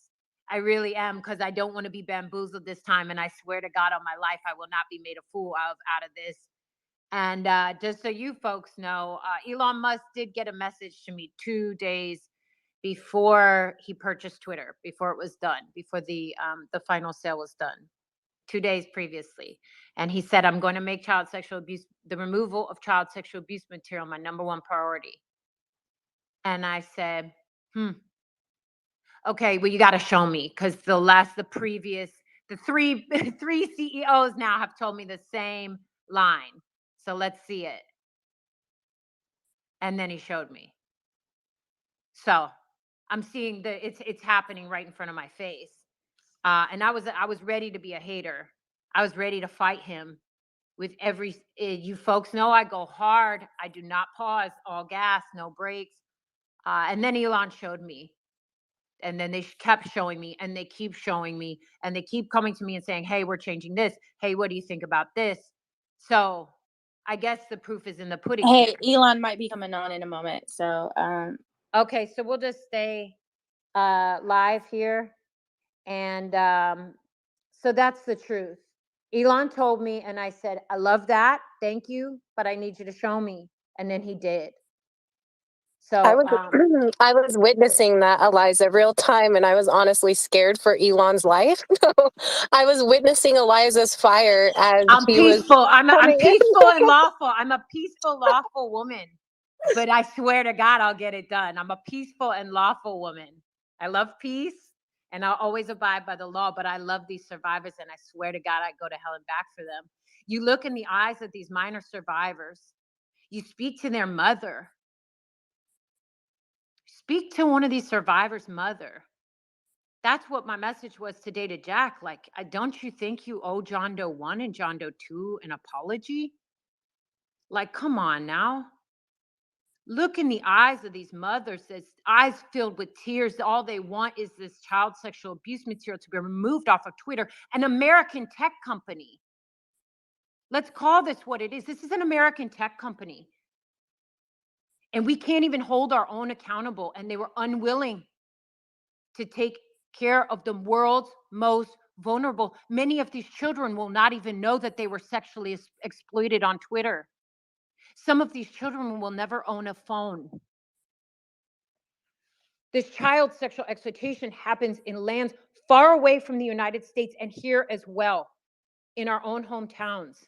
I really am, because I don't want to be bamboozled this time. And I swear to God on my life, I will not be made a fool out of this. And just so you folks know, Elon Musk did get a message to me 2 days before he purchased Twitter, before it was done, before the final sale was done, 2 days previously. And he said, I'm going to make child sexual abuse, the removal of child sexual abuse material, my number 1 priority. And I said, okay, well, you got to show me, because the three CEOs now have told me the same line. So let's see it. And then he showed me. So I'm seeing it's happening right in front of my face. And I was ready to be a hater. I was ready to fight him with every, you folks know I go hard. I do not pause, all gas, no brakes. And then Elon showed me. And then they kept showing me, and they keep showing me, and they keep coming to me and saying, hey, we're changing this. Hey, what do you think about this? So I guess the proof is in the pudding. Hey, Elon might be coming on in a moment. So, okay, so we'll just stay live here. And so that's the truth. Elon told me, and I said, I love that. Thank you. But I need you to show me. And then he did. So I was witnessing that, Eliza, real time, and I was honestly scared for Elon's life. I was witnessing Eliza's fire as I'm he peaceful. was I'm coming in. peaceful and lawful. I'm a peaceful, lawful woman. But I swear to God, I'll get it done. I'm a peaceful and lawful woman. I love peace, and I'll always abide by the law. But I love these survivors, and I swear to God, I'd go to hell and back for them. You look in the eyes of these minor survivors. You speak to their mother. Speak to one of these survivors' mother. That's what my message was today to Jack. Like, don't you think you owe John Doe 1 and John Doe 2 an apology? Like, come on now. Look in the eyes of these mothers, eyes filled with tears. All they want is this child sexual abuse material to be removed off of Twitter, an American tech company. Let's call this what it is. This is an American tech company. And we can't even hold our own accountable. And they were unwilling to take care of the world's most vulnerable. Many of these children will not even know that they were sexually exploited on Twitter. Some of these children will never own a phone. This child sexual exploitation happens in lands far away from the United States, and here as well, in our own hometowns.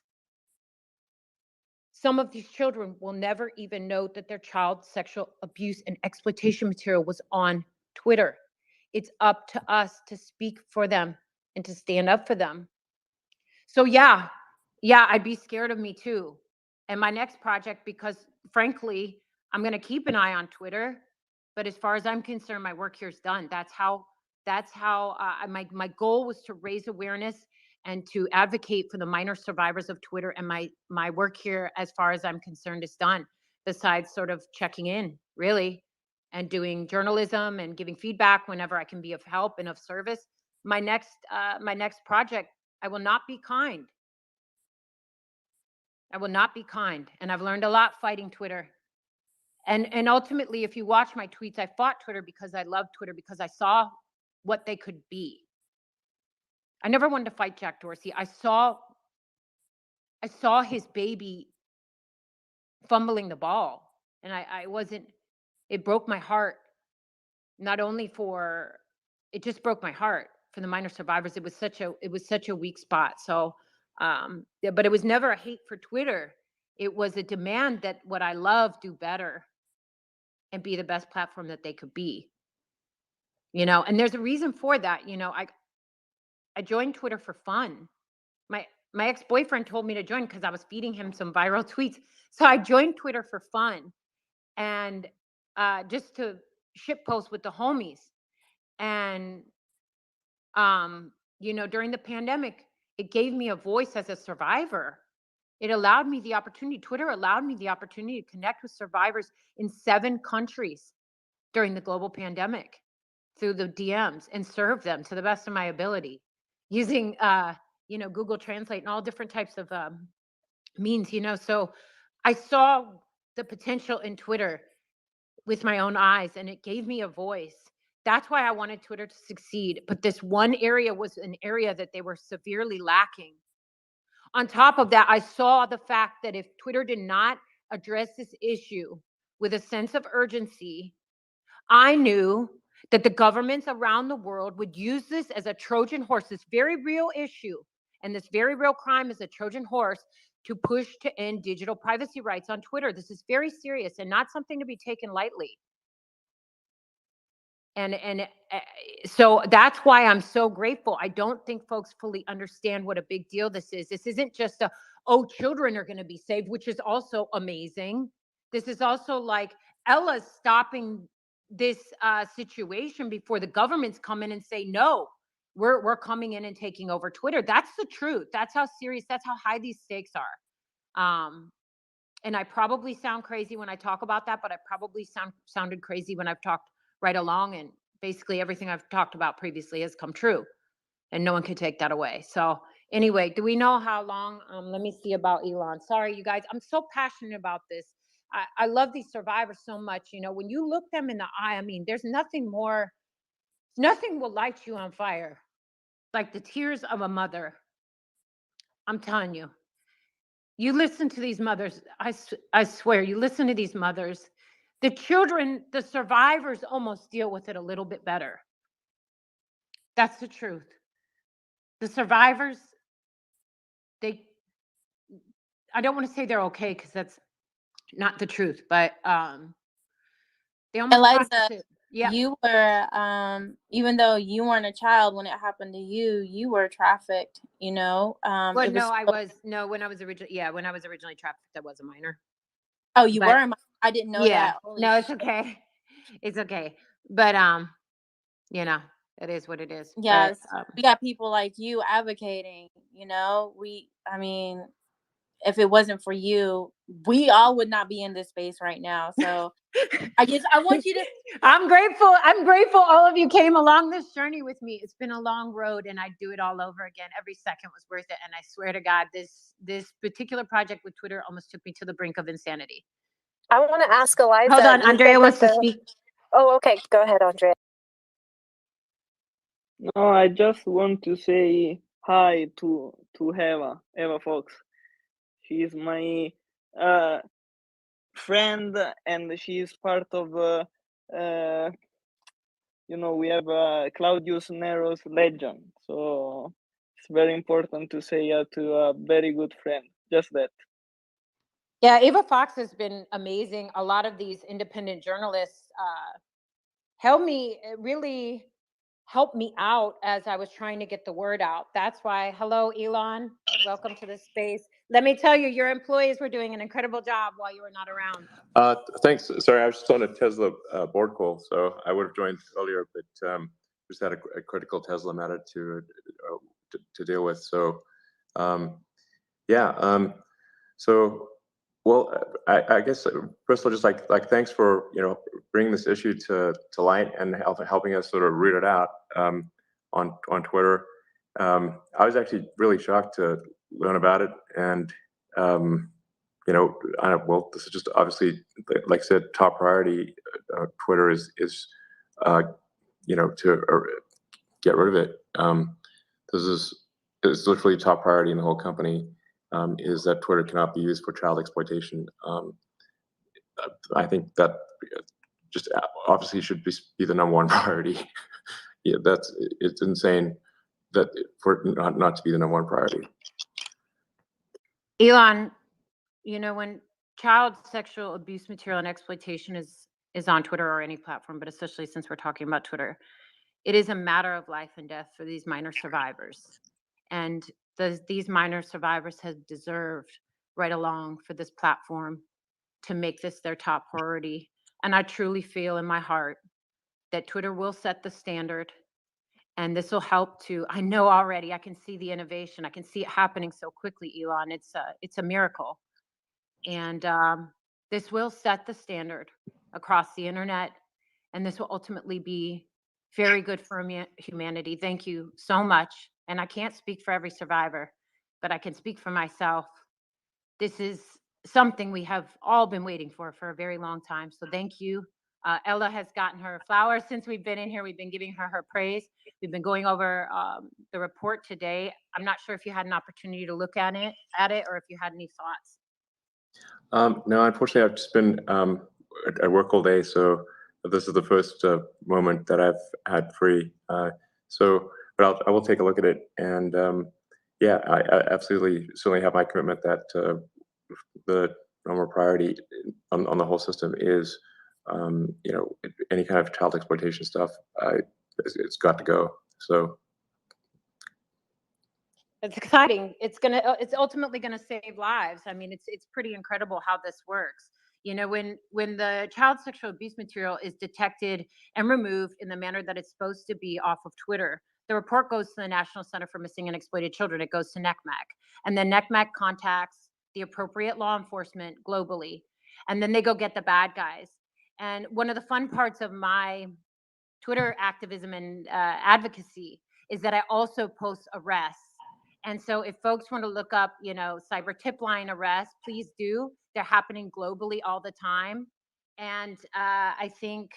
Some of these children will never even know that their child sexual abuse and exploitation material was on Twitter. It's up to us to speak for them and to stand up for them. So yeah, I'd be scared of me too. And my next project, because frankly, I'm going to keep an eye on Twitter, but as far as I'm concerned, my work here is done. That's how my goal was to raise awareness and to advocate for the minor survivors of Twitter. And my work here, as far as I'm concerned, is done, besides sort of checking in, really, and doing journalism and giving feedback whenever I can be of help and of service. My next project, I will not be kind. I will not be kind. And I've learned a lot fighting Twitter. And ultimately, if you watch my tweets, I fought Twitter because I love Twitter, because I saw what they could be. I never wanted to fight Jack Dorsey. I saw his baby fumbling the ball, and it broke my heart. Not only it just broke my heart for the minor survivors. It was such a weak spot. So, but it was never a hate for Twitter. It was a demand that what I love do better and be the best platform that they could be. And there's a reason for that. I joined Twitter for fun. My ex-boyfriend told me to join because I was feeding him some viral tweets. So I joined Twitter for fun and just to shitpost with the homies. And, during the pandemic, it gave me a voice as a survivor. It allowed me the opportunity. Twitter allowed me the opportunity to connect with survivors in 7 countries during the global pandemic through the DMs and serve them to the best of my ability. using, Google Translate and all different types of means, So I saw the potential in Twitter with my own eyes, and it gave me a voice. That's why I wanted Twitter to succeed. But this one area was an area that they were severely lacking. On top of that, I saw the fact that if Twitter did not address this issue with a sense of urgency, I knew that the governments around the world would use this as a Trojan horse, this very real issue and this very real crime as a Trojan horse to push to end digital privacy rights on Twitter. This is very serious and not something to be taken lightly. And so that's why I'm so grateful. I don't think folks fully understand what a big deal this is. This isn't just children are going to be saved, which is also amazing. This is also like Ella's stopping this situation before the governments come in and say, no, we're coming in and taking over Twitter. That's the truth. That's how serious, that's how high these stakes are. And I probably sound crazy when I talk about that, but I probably sounded crazy when I've talked right along, and basically everything I've talked about previously has come true, and no one can take that away. So anyway, do we know how long? Let me see about Elon. Sorry, you guys, I'm so passionate about this. I love these survivors so much. When you look them in the eye, I mean, there's nothing will light you on fire like the tears of a mother. I'm telling you. You listen to these mothers, I swear, you listen to these mothers. The children, the survivors almost deal with it a little bit better. That's the truth. The survivors, I don't want to say they're okay because that's not the truth, but they almost Eliza, process it. Yeah. you were, even though you weren't a child when it happened to you, you were trafficked, Well, it was when I was originally trafficked, I was a minor. Oh, you But- were? I didn't know Yeah. that. Holy No, it's shit. okay. It's okay. But it is what it is. Yes. But, We got people like you advocating, I mean, if it wasn't for you, we all would not be in this space right now. So I want you to. I'm grateful. I'm grateful all of you came along this journey with me. It's been a long road, and I'd do it all over again. Every second was worth it. And I swear to God, this particular project with Twitter almost took me to the brink of insanity. I want to ask Eliza. Hold on, you Andrea said wants that to speak. Oh, okay. Go ahead, Andrea. No, I just want to say hi to Eva Fox. She is my friend, and she is part of we have Claudius Nero's legend, so it's very important to say to a very good friend. Just that. Yeah, Eva Fox has been amazing. A lot of these independent journalists really helped me out as I was trying to get the word out. That's why, hello, Elon, welcome to this space. Let me tell you, your employees were doing an incredible job while you were not around. Thanks. Sorry, I was just on a Tesla board call, so I would have joined earlier, but just had a critical Tesla matter to deal with. So, so well, I guess first of all, just like thanks for bringing this issue to light and helping us sort of root it out on Twitter. I was actually really shocked to learn about it, and this is just obviously, like I said, top priority. Twitter is to get rid of it. This is literally top priority in the whole company. Is that Twitter cannot be used for child exploitation. I think that just obviously should be the number one priority. Yeah, it's insane that for it not to be the number one priority. Elon, when child sexual abuse material and exploitation is on Twitter or any platform, but especially since we're talking about Twitter, it is a matter of life and death for these minor survivors. And these minor survivors have deserved right along for this platform to make this their top priority. And I truly feel in my heart that Twitter will set the standard, and this will help I know already, I can see the innovation. I can see it happening so quickly, Elon. It's a miracle. And this will set the standard across the internet, and this will ultimately be very good for humanity. Thank you so much. and I can't speak for every survivor, but I can speak for myself. This is something we have all been waiting for a very long time. So thank you. Ella has gotten her flowers since we've been in here. We've been giving her praise. We've been going over the report today. I'm not sure if you had an opportunity to look at it, or if you had any thoughts. No, unfortunately, I've just been at work all day, so this is the first moment that I've had free. But I will take a look at it, and yeah, I absolutely certainly have my commitment that the number priority on the whole system is, you know, any kind of child exploitation stuff. It's got to go. So it's exciting. It's ultimately gonna save lives. I mean, it's pretty incredible how this works. You know, when the child sexual abuse material is detected and removed in the manner that it's supposed to be off of Twitter, the report goes to the National Center for Missing and Exploited Children. It goes to NCMEC, and then NCMEC contacts the appropriate law enforcement globally, and then they go get the bad guys. And one of the fun parts of my Twitter activism and advocacy is that I also post arrests. And so if folks want to look up, you know, cyber tip line arrests, please do. They're happening globally all the time. And I think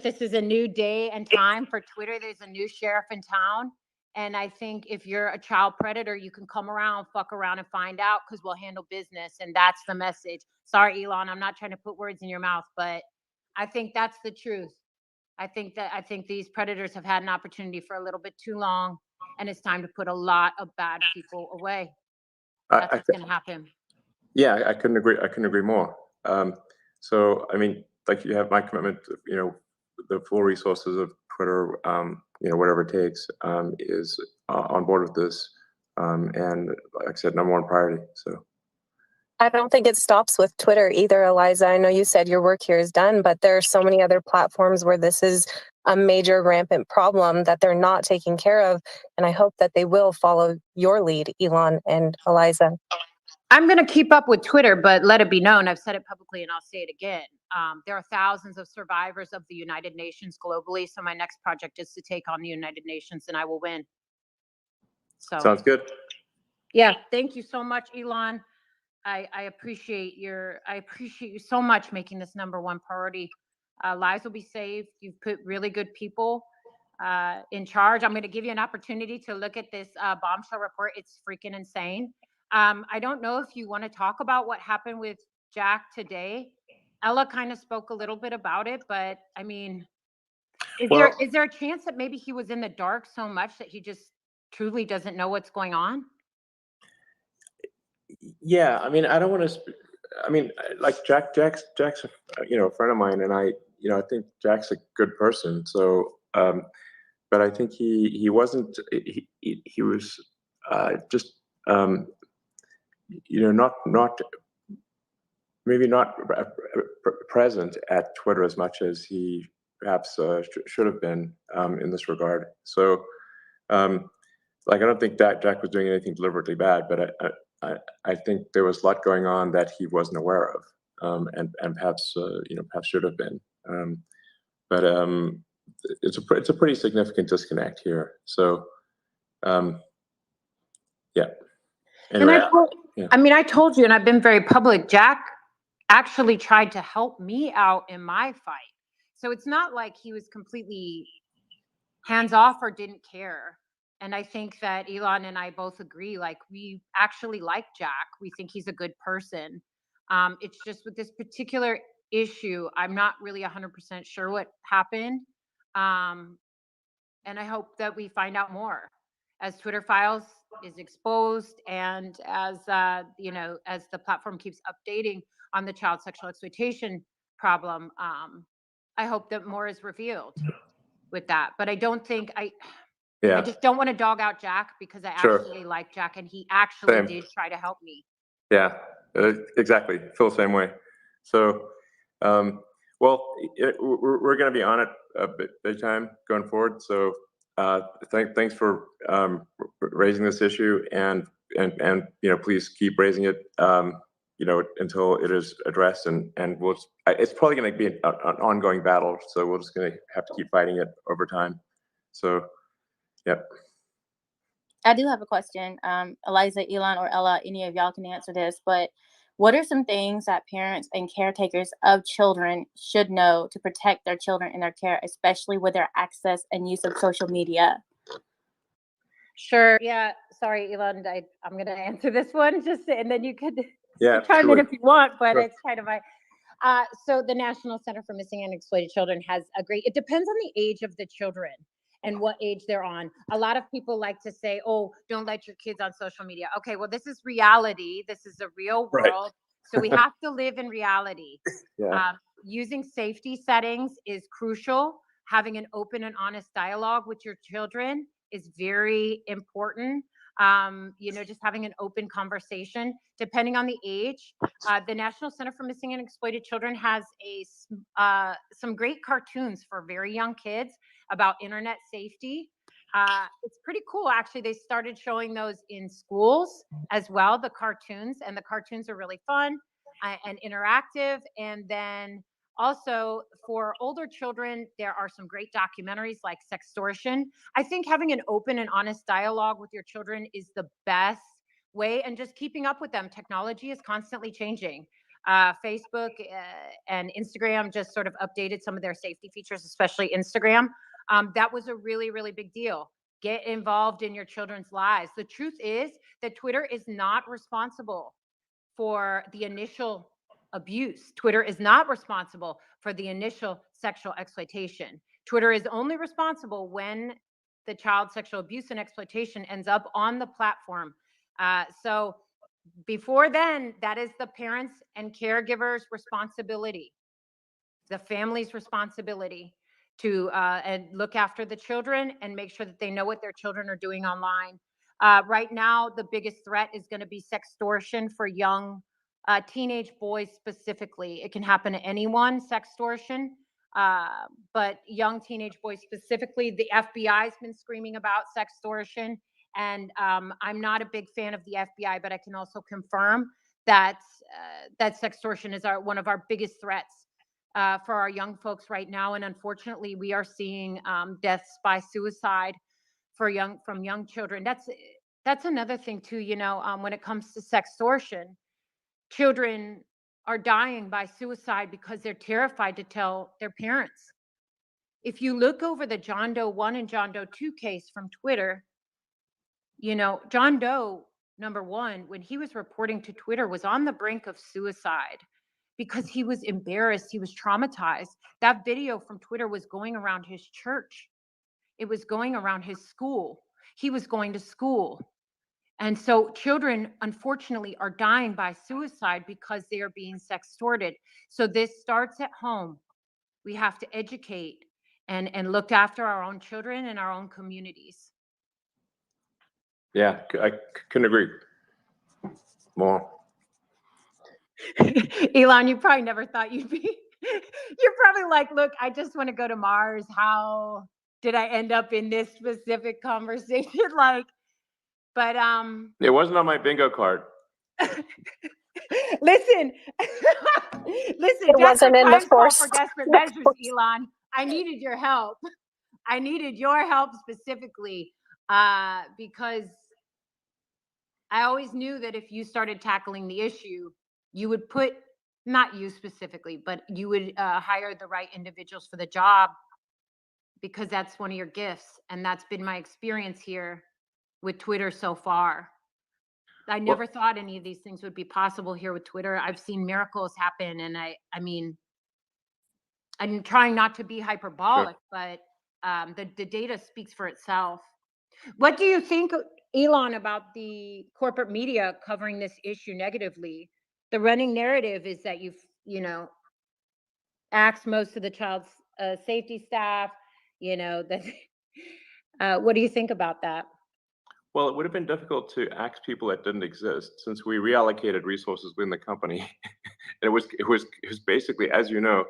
this is a new day and time for Twitter. There's a new sheriff in town. And I think if you're a child predator, you can come around, fuck around and find out, because we'll handle business. And that's the message. Sorry, Elon, I'm not trying to put words in your mouth, but I think that's the truth. I think these predators have had an opportunity for a little bit too long, and it's time to put a lot of bad people away. That's what's going to happen. Yeah, I couldn't agree more. So I mean, like, you have my commitment. You know, the full resources of Twitter, you know, whatever it takes, is on board with this. And like I said, number one priority. So. I don't think it stops with Twitter either, Eliza. I know you said your work here is done, but there are so many other platforms where this is a major rampant problem that they're not taking care of. And I hope that they will follow your lead, Elon and Eliza. I'm going to keep up with Twitter, but let it be known, I've said it publicly and I'll say it again. There are thousands of survivors of the United Nations globally. So my next project is to take on the United Nations, and I will win. So Sounds good. Yeah. Thank you so much, Elon. I appreciate you so much making this number one priority. Lives will be saved. You've put really good people in charge. I'm going to give you an opportunity to look at this bombshell report. It's freaking insane. I don't know if you want to talk about what happened with Jack today. Ella kind of spoke a little bit about it, but I mean, is there a chance that maybe he was in the dark so much that he just truly doesn't know what's going on? Yeah, I mean, I don't want to. I mean, like Jack's you know, a friend of mine, and I think Jack's a good person. So, but I think he wasn't. He was just you know, not maybe not present at Twitter as much as he perhaps should have been in this regard. So, like, I don't think that Jack was doing anything deliberately bad, but I think there was a lot going on that he wasn't aware of, and perhaps you know, perhaps should have been. But it's a pretty significant disconnect here. So yeah. Anyway, I told you, and I've been very public. Jack actually tried to help me out in my fight, so it's not like he was completely hands off or didn't care. And I think that Elon and I both agree, like, we actually like Jack. We think he's a good person. It's just with this particular issue, I'm not really 100% sure what happened. And I hope that we find out more as Twitter Files is exposed, and as you know, as the platform keeps updating on the child sexual exploitation problem. I hope that more is revealed with that. But I don't think I just don't want to dog out Jack, because I actually like Jack, and he actually did try to help me. Yeah, exactly. Feel the same way. So, well, we're going to be on it a big time going forward. So, thanks for raising this issue, and you know, please keep raising it, you know, until it is addressed, and it's probably going to be an ongoing battle. So we're just going to have to keep fighting it over time. So, yep. I do have a question. Eliza, Elon, or Ella, any of y'all can answer this, but what are some things that parents and caretakers of children should know to protect their children in their care, especially with their access and use of social media? Sure. Yeah. Sorry, Elon. I'm going to answer this one and then you could chime in sure. if you want, but Sure. it's kind of my. So the National Center for Missing and Exploited Children has it depends on the age of the children and what age they're on. A lot of people like to say, oh, don't let your kids on social media. Okay, well, this is reality. This is a real world. Right. So we have to live in reality. Yeah. Using safety settings is crucial. Having an open and honest dialogue with your children is very important. Just having an open conversation, depending on the age. The National Center for Missing and Exploited Children has some great cartoons for very young kids about internet safety. It's pretty cool, actually. They started showing those in schools as well, the cartoons, and the cartoons are really fun and interactive. And then also for older children, there are some great documentaries like Sextortion. I think having an open and honest dialogue with your children is the best way, and just keeping up with them. Technology is constantly changing. Facebook and Instagram just sort of updated some of their safety features, especially Instagram. That was a really, really big deal. Get involved in your children's lives. The truth is that Twitter is not responsible for the initial abuse. Twitter is not responsible for the initial sexual exploitation. Twitter is only responsible when the child sexual abuse and exploitation ends up on the platform. So before then, that is the parents and caregivers' responsibility, the family's responsibility to and look after the children and make sure that they know what their children are doing online. Right now, the biggest threat is going to be sextortion for young teenage boys specifically. It can happen to anyone, sextortion, but young teenage boys specifically. The FBI's been screaming about sextortion, and I'm not a big fan of the FBI, but I can also confirm that that sextortion is one of our biggest threats for our young folks right now. And unfortunately, we are seeing deaths by suicide from young children. That's another thing too. When it comes to sextortion, children are dying by suicide because they're terrified to tell their parents. If you look over the John Doe 1 and John Doe 2 case from Twitter, John Doe, number one, when he was reporting to Twitter, was on the brink of suicide because he was embarrassed. He was traumatized. That video from Twitter was going around his church. It was going around his school. He was going to school. And so children, unfortunately, are dying by suicide because they are being sextorted. So this starts at home. We have to educate and look after our own children and our own communities. Yeah, I couldn't agree more. Elon, you probably never thought you'd be, you're probably like, look, I just want to go to Mars. How did I end up in this specific conversation? But it wasn't on my bingo card. Listen, it wasn't in the force. For desperate measures, Elon. I needed your help. I needed your help specifically because I always knew that if you started tackling the issue, you would not you specifically, but you would hire the right individuals for the job, because that's one of your gifts. And that's been my experience here with Twitter so far. I never thought any of these things would be possible here with Twitter. I've seen miracles happen. And I mean, I'm trying not to be hyperbolic, but the data speaks for itself. What do you think, Elon, about the corporate media covering this issue negatively? The running narrative is that you've, axed most of the child's safety staff, that. What do you think about that? Well, it would have been difficult to axe people that didn't exist, since we reallocated resources within the company. And it was basically, as you know,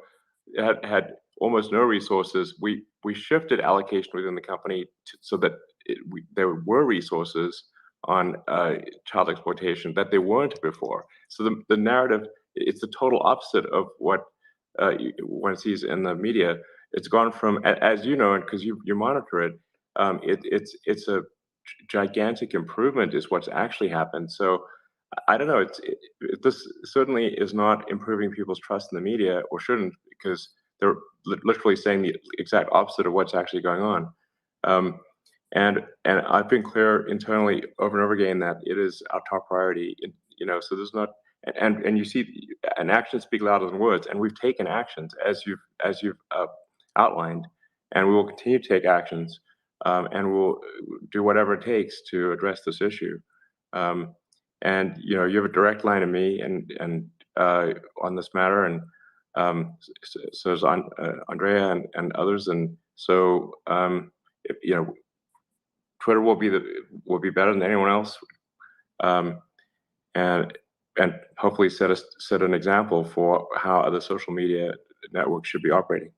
it had almost no resources. We shifted allocation within the company so that there were resources on child exploitation that there weren't before. So the narrative, it's the total opposite of what one sees in the media. It's gone from, as you know, and because you monitor it, it's a gigantic improvement is what's actually happened. So I don't know. This certainly is not improving people's trust in the media, or shouldn't, because they're literally saying the exact opposite of what's actually going on. And I've been clear internally over and over again that it is our top priority. So there's not, and you see, an actions speak louder than words, and we've taken actions as you've outlined, and we will continue to take actions, and we'll do whatever it takes to address this issue. And you have a direct line to me and on this matter, and so is Andrea and others, and so Twitter will be better than anyone else, and hopefully set an example for how other social media networks should be operating.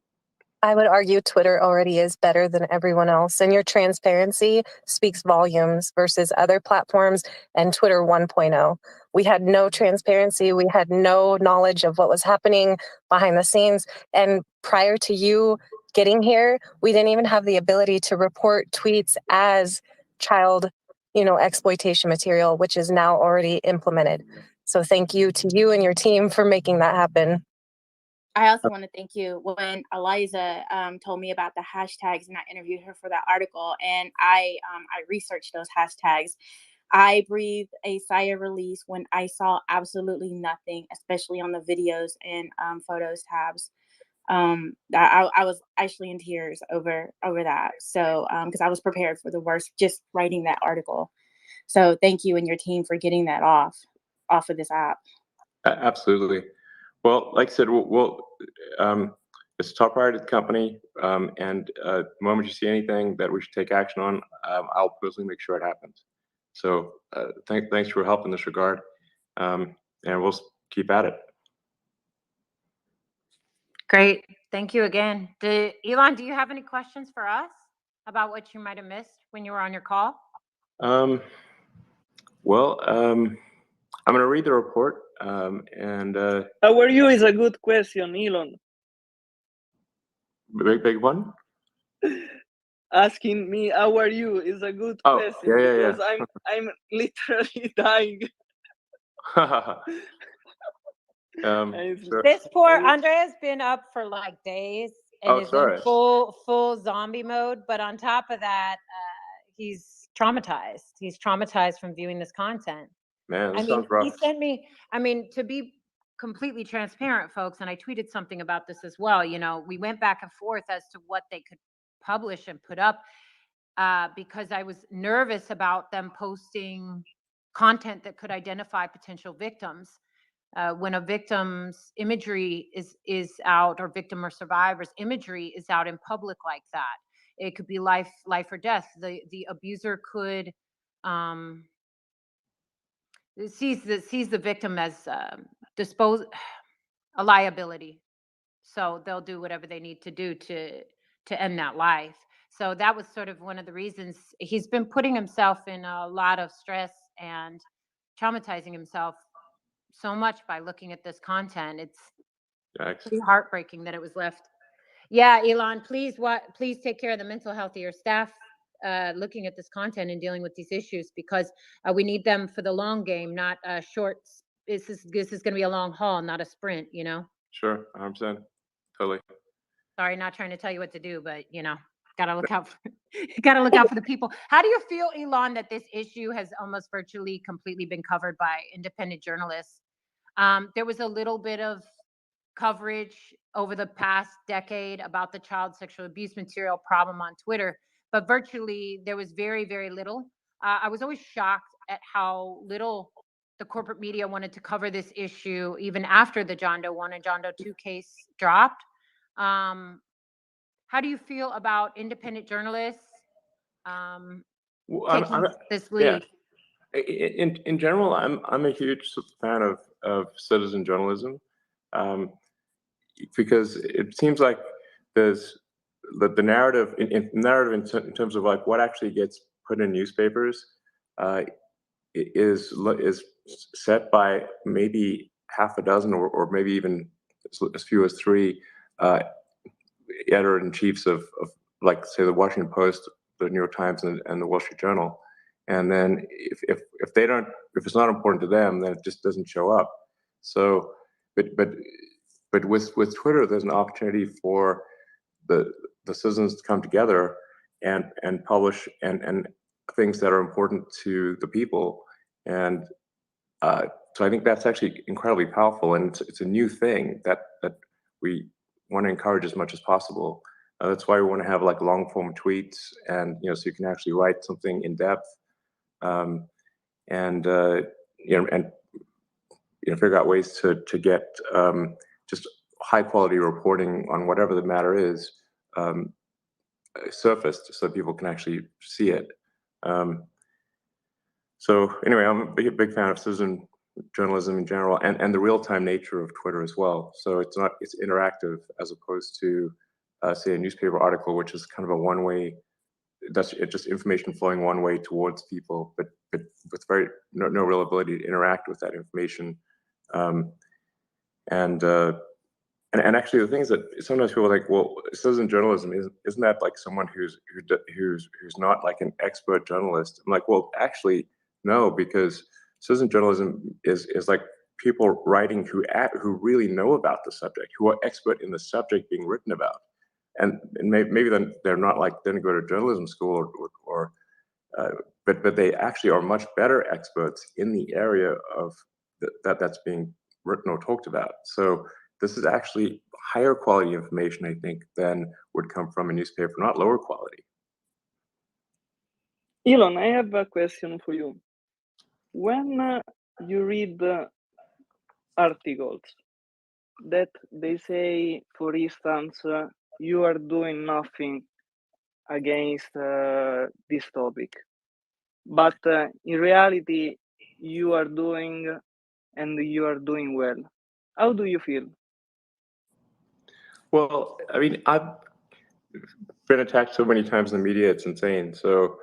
I would argue Twitter already is better than everyone else, and your transparency speaks volumes versus other platforms and Twitter 1.0. We had no transparency. We had no knowledge of what was happening behind the scenes. And prior to you getting here, we didn't even have the ability to report tweets as child, exploitation material, which is now already implemented. So thank you to you and your team for making that happen. I also want to thank you. When Eliza told me about the hashtags and I interviewed her for that article, and I researched those hashtags, I breathed a sigh of release when I saw absolutely nothing, especially on the videos and photos tabs. I was actually in tears over that. So because I was prepared for the worst just writing that article. So thank you and your team for getting that off of this app. Absolutely. Well, like I said, it's a top priority of the company, and the moment you see anything that we should take action on, I'll personally make sure it happens. So thanks for your help in this regard, and we'll keep at it. Great. Thank you again. Elon, do you have any questions for us about what you might have missed when you were on your call? Well, I'm going to read the report, and how are you is a good question, Elon. Big one? Asking me how are you is a good question, because I'm literally dying. This poor Andrea's been up for like days and is in full zombie mode, but on top of that, he's traumatized. He's traumatized from viewing this content. Man, this sounds rough. He sent me, to be completely transparent, folks, and I tweeted something about this as well. We went back and forth as to what they could publish and put up, because I was nervous about them posting content that could identify potential victims. When a victim's imagery is out, or victim or survivor's imagery is out in public like that, it could be life or death. The abuser could sees the victim as a liability, so they'll do whatever they need to do to end that life. So that was sort of one of the reasons he's been putting himself in a lot of stress and traumatizing himself so much by looking at this content. It's pretty heartbreaking that it was left. Yeah, Elon, please take care of the mental health of your staff looking at this content and dealing with these issues, because we need them for the long game, not short. This is going to be a long haul, not a sprint, Sure, 100%. Totally. Sorry, not trying to tell you what to do, but gotta look out for the people. How do you feel, Elon, that this issue has almost virtually completely been covered by independent journalists? There was a little bit of coverage over the past decade about the child sexual abuse material problem on Twitter, but virtually there was very, very little. I was always shocked at how little the corporate media wanted to cover this issue, even after the John Doe 1 and John Doe 2 case dropped. How do you feel about independent journalists taking this lead? Yeah. In general, I'm a huge fan of citizen journalism, because it seems like there's the narrative in terms of like what actually gets put in newspapers is set by maybe half a dozen or maybe even as few as 3 editor-in-chiefs of like, say, the Washington Post, the New York Times, and the Wall Street Journal. and then if it's not important to them, then it just doesn't show up. So, but with Twitter, there's an opportunity for the citizens to come together and publish and things that are important to the people, and so I think that's actually incredibly powerful, and it's a new thing that we want to encourage as much as possible. That's why we want to have like long form tweets, and so you can actually write something in depth, and figure out ways to get just high quality reporting on whatever the matter is surfaced, so people can actually see it. So anyway, I'm a big fan of citizen journalism in general, and the real-time nature of Twitter as well. So it's interactive as opposed to say a newspaper article, which is kind of a one-way. It's just information flowing one way towards people, but with no real ability to interact with that information. And actually, the things that sometimes people are like, well, citizen journalism isn't that like someone who's not like an expert journalist? I'm like, well, actually, no, because citizen journalism is like people writing who really know about the subject, who are expert in the subject being written about, and maybe then they're not like didn't go to journalism school but they actually are much better experts in the area of that's being written or talked about. So this is actually higher quality information, I think, than would come from a newspaper, not lower quality. Elon, I have a question for you. When you read articles that they say, for instance, you are doing nothing against this topic, but in reality you are doing, and you are doing well, how do you feel? Well, I mean, I've been attacked so many times in the media, it's insane. So,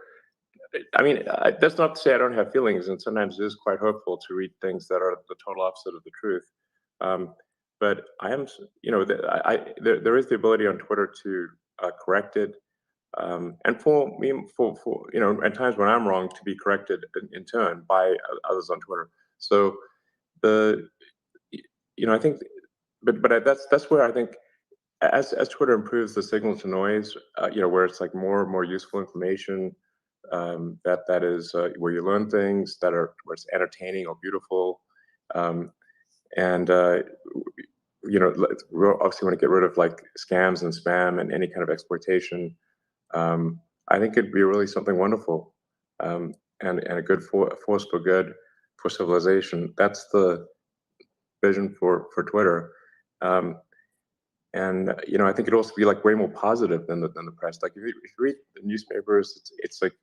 I mean, that's not to say I don't have feelings, and sometimes it is quite hurtful to read things that are the total opposite of the truth. But I am, there is the ability on Twitter to correct it, and for me, for at times when I'm wrong, to be corrected in turn by others on Twitter. So I think, but that's where I think as Twitter improves the signal to noise, where it's like more and more useful information, that is where you learn things where it's entertaining or beautiful, and we obviously want to get rid of like scams and spam and any kind of exploitation. I think it'd be really something wonderful, and a good force for good for civilization. That's the vision for Twitter. And I think it'd also be like way more positive than the press. Like if you read the newspapers, it's like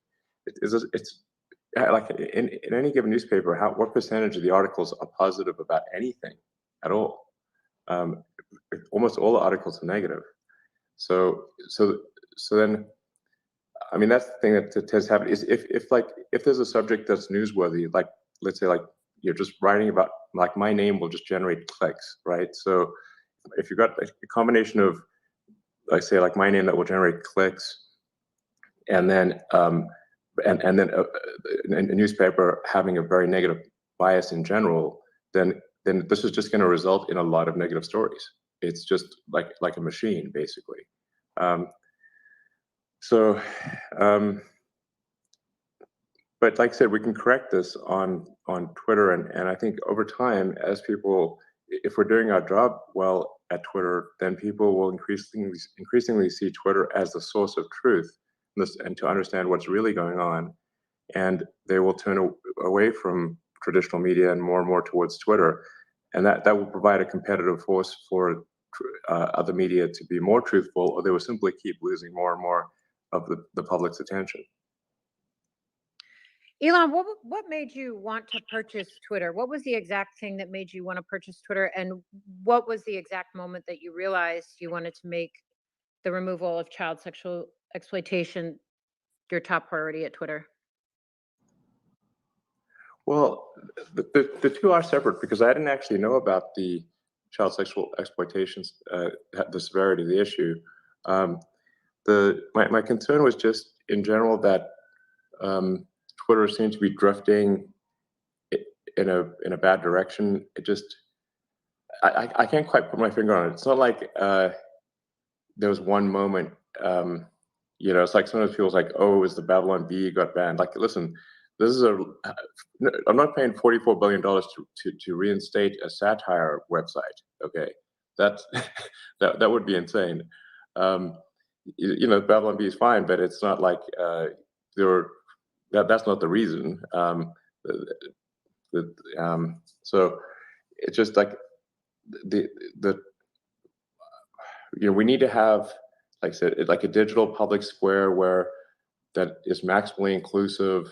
it's like in any given newspaper, what percentage of the articles are positive about anything at all? Almost all the articles are negative. So then, I mean, that's the thing that has happened is if there's a subject that's newsworthy, like let's say like you're just writing about, like my name will just generate clicks, right? So if you've got a combination of, like say like my name that will generate clicks, and then and then a newspaper having a very negative bias in general, then this is just going to result in a lot of negative stories. It's just like a machine, basically. But like I said, we can correct this on Twitter, and I think over time, as people, if we're doing our job well at Twitter, then people will increasingly see Twitter as the source of truth, and to understand what's really going on, and they will turn away from traditional media and more towards Twitter, and that will provide a competitive force for other media to be more truthful, or they will simply keep losing more and more of the public's attention. Elon, what made you want to purchase Twitter? What was the exact thing that made you want to purchase Twitter? And what was the exact moment that you realized you wanted to make the removal of child sexual exploitation your top priority at Twitter? Well, the two are separate, because I didn't actually know about the child sexual exploitations, the severity of the issue. My concern was just in general that Twitter seems to be drifting in a bad direction. It just, I can't quite put my finger on it. It's not like there was one moment. It's like sometimes people's like, oh, it was the Babylon Bee got banned. Like, listen, this is I'm not paying $44 billion to reinstate a satire website. Okay, that's that would be insane. Babylon Bee is fine, but it's not like that's not the reason. So it's just like we need to have, like I said, like a digital public square that is maximally inclusive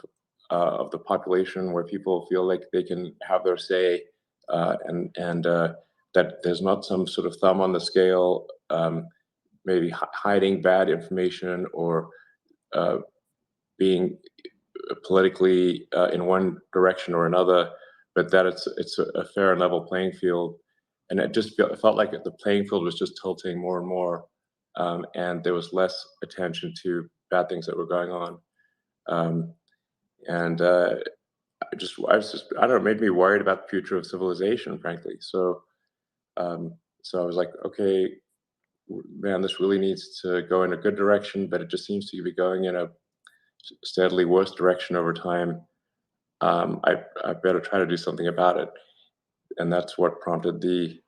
of the population, where people feel like they can have their say, and that there's not some sort of thumb on the scale, maybe hiding bad information or being politically in one direction or another, but that it's a fair and level playing field. And it just felt like the playing field was just tilting more and more, and there was less attention to bad things that were going on. And I don't know, it made me worried about the future of civilization, frankly. So I was like, okay, man, this really needs to go in a good direction, but it just seems to be going in a steadily worse direction over time. I better try to do something about it. And that's what prompted the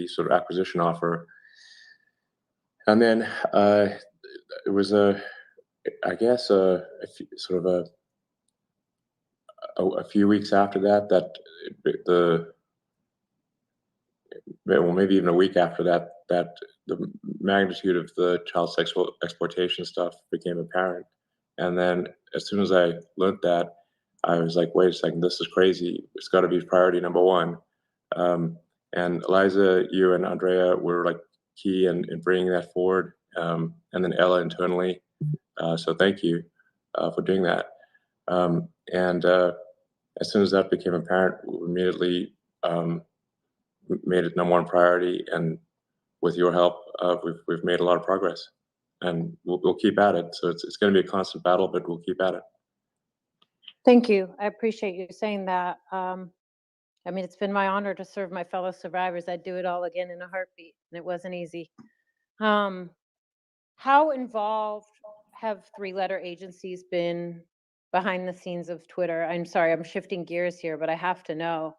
sort of acquisition offer. And then it was a few weeks after that maybe even a week after that the magnitude of the child sexual exploitation stuff became apparent. And then as soon as I learned that, I was like, wait a second, this is crazy. It's got to be priority number one. And Eliza, you and Andrea were like key in bringing that forward, and then Ella internally. So thank you for doing that. And as soon as that became apparent, we immediately made it number one priority. And with your help, we've made a lot of progress, and we'll keep at it. So it's going to be a constant battle, but we'll keep at it. Thank you. I appreciate you saying that. I mean, it's been my honor to serve my fellow survivors. I'd do it all again in a heartbeat, and it wasn't easy. How involved have three-letter agencies been behind the scenes of Twitter? I'm sorry, I'm shifting gears here, but I have to know,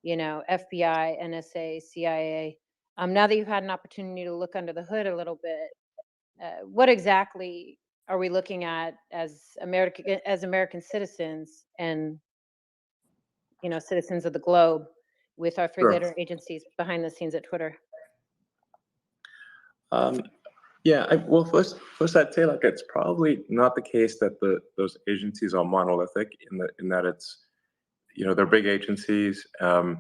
FBI, NSA, CIA. Now that you've had an opportunity to look under the hood a little bit, what exactly are we looking at as American citizens and citizens of the globe with our three-letter agencies behind the scenes at Twitter? Well, first I'd say, like, it's probably not the case that those agencies are monolithic in that it's, they're big agencies. I've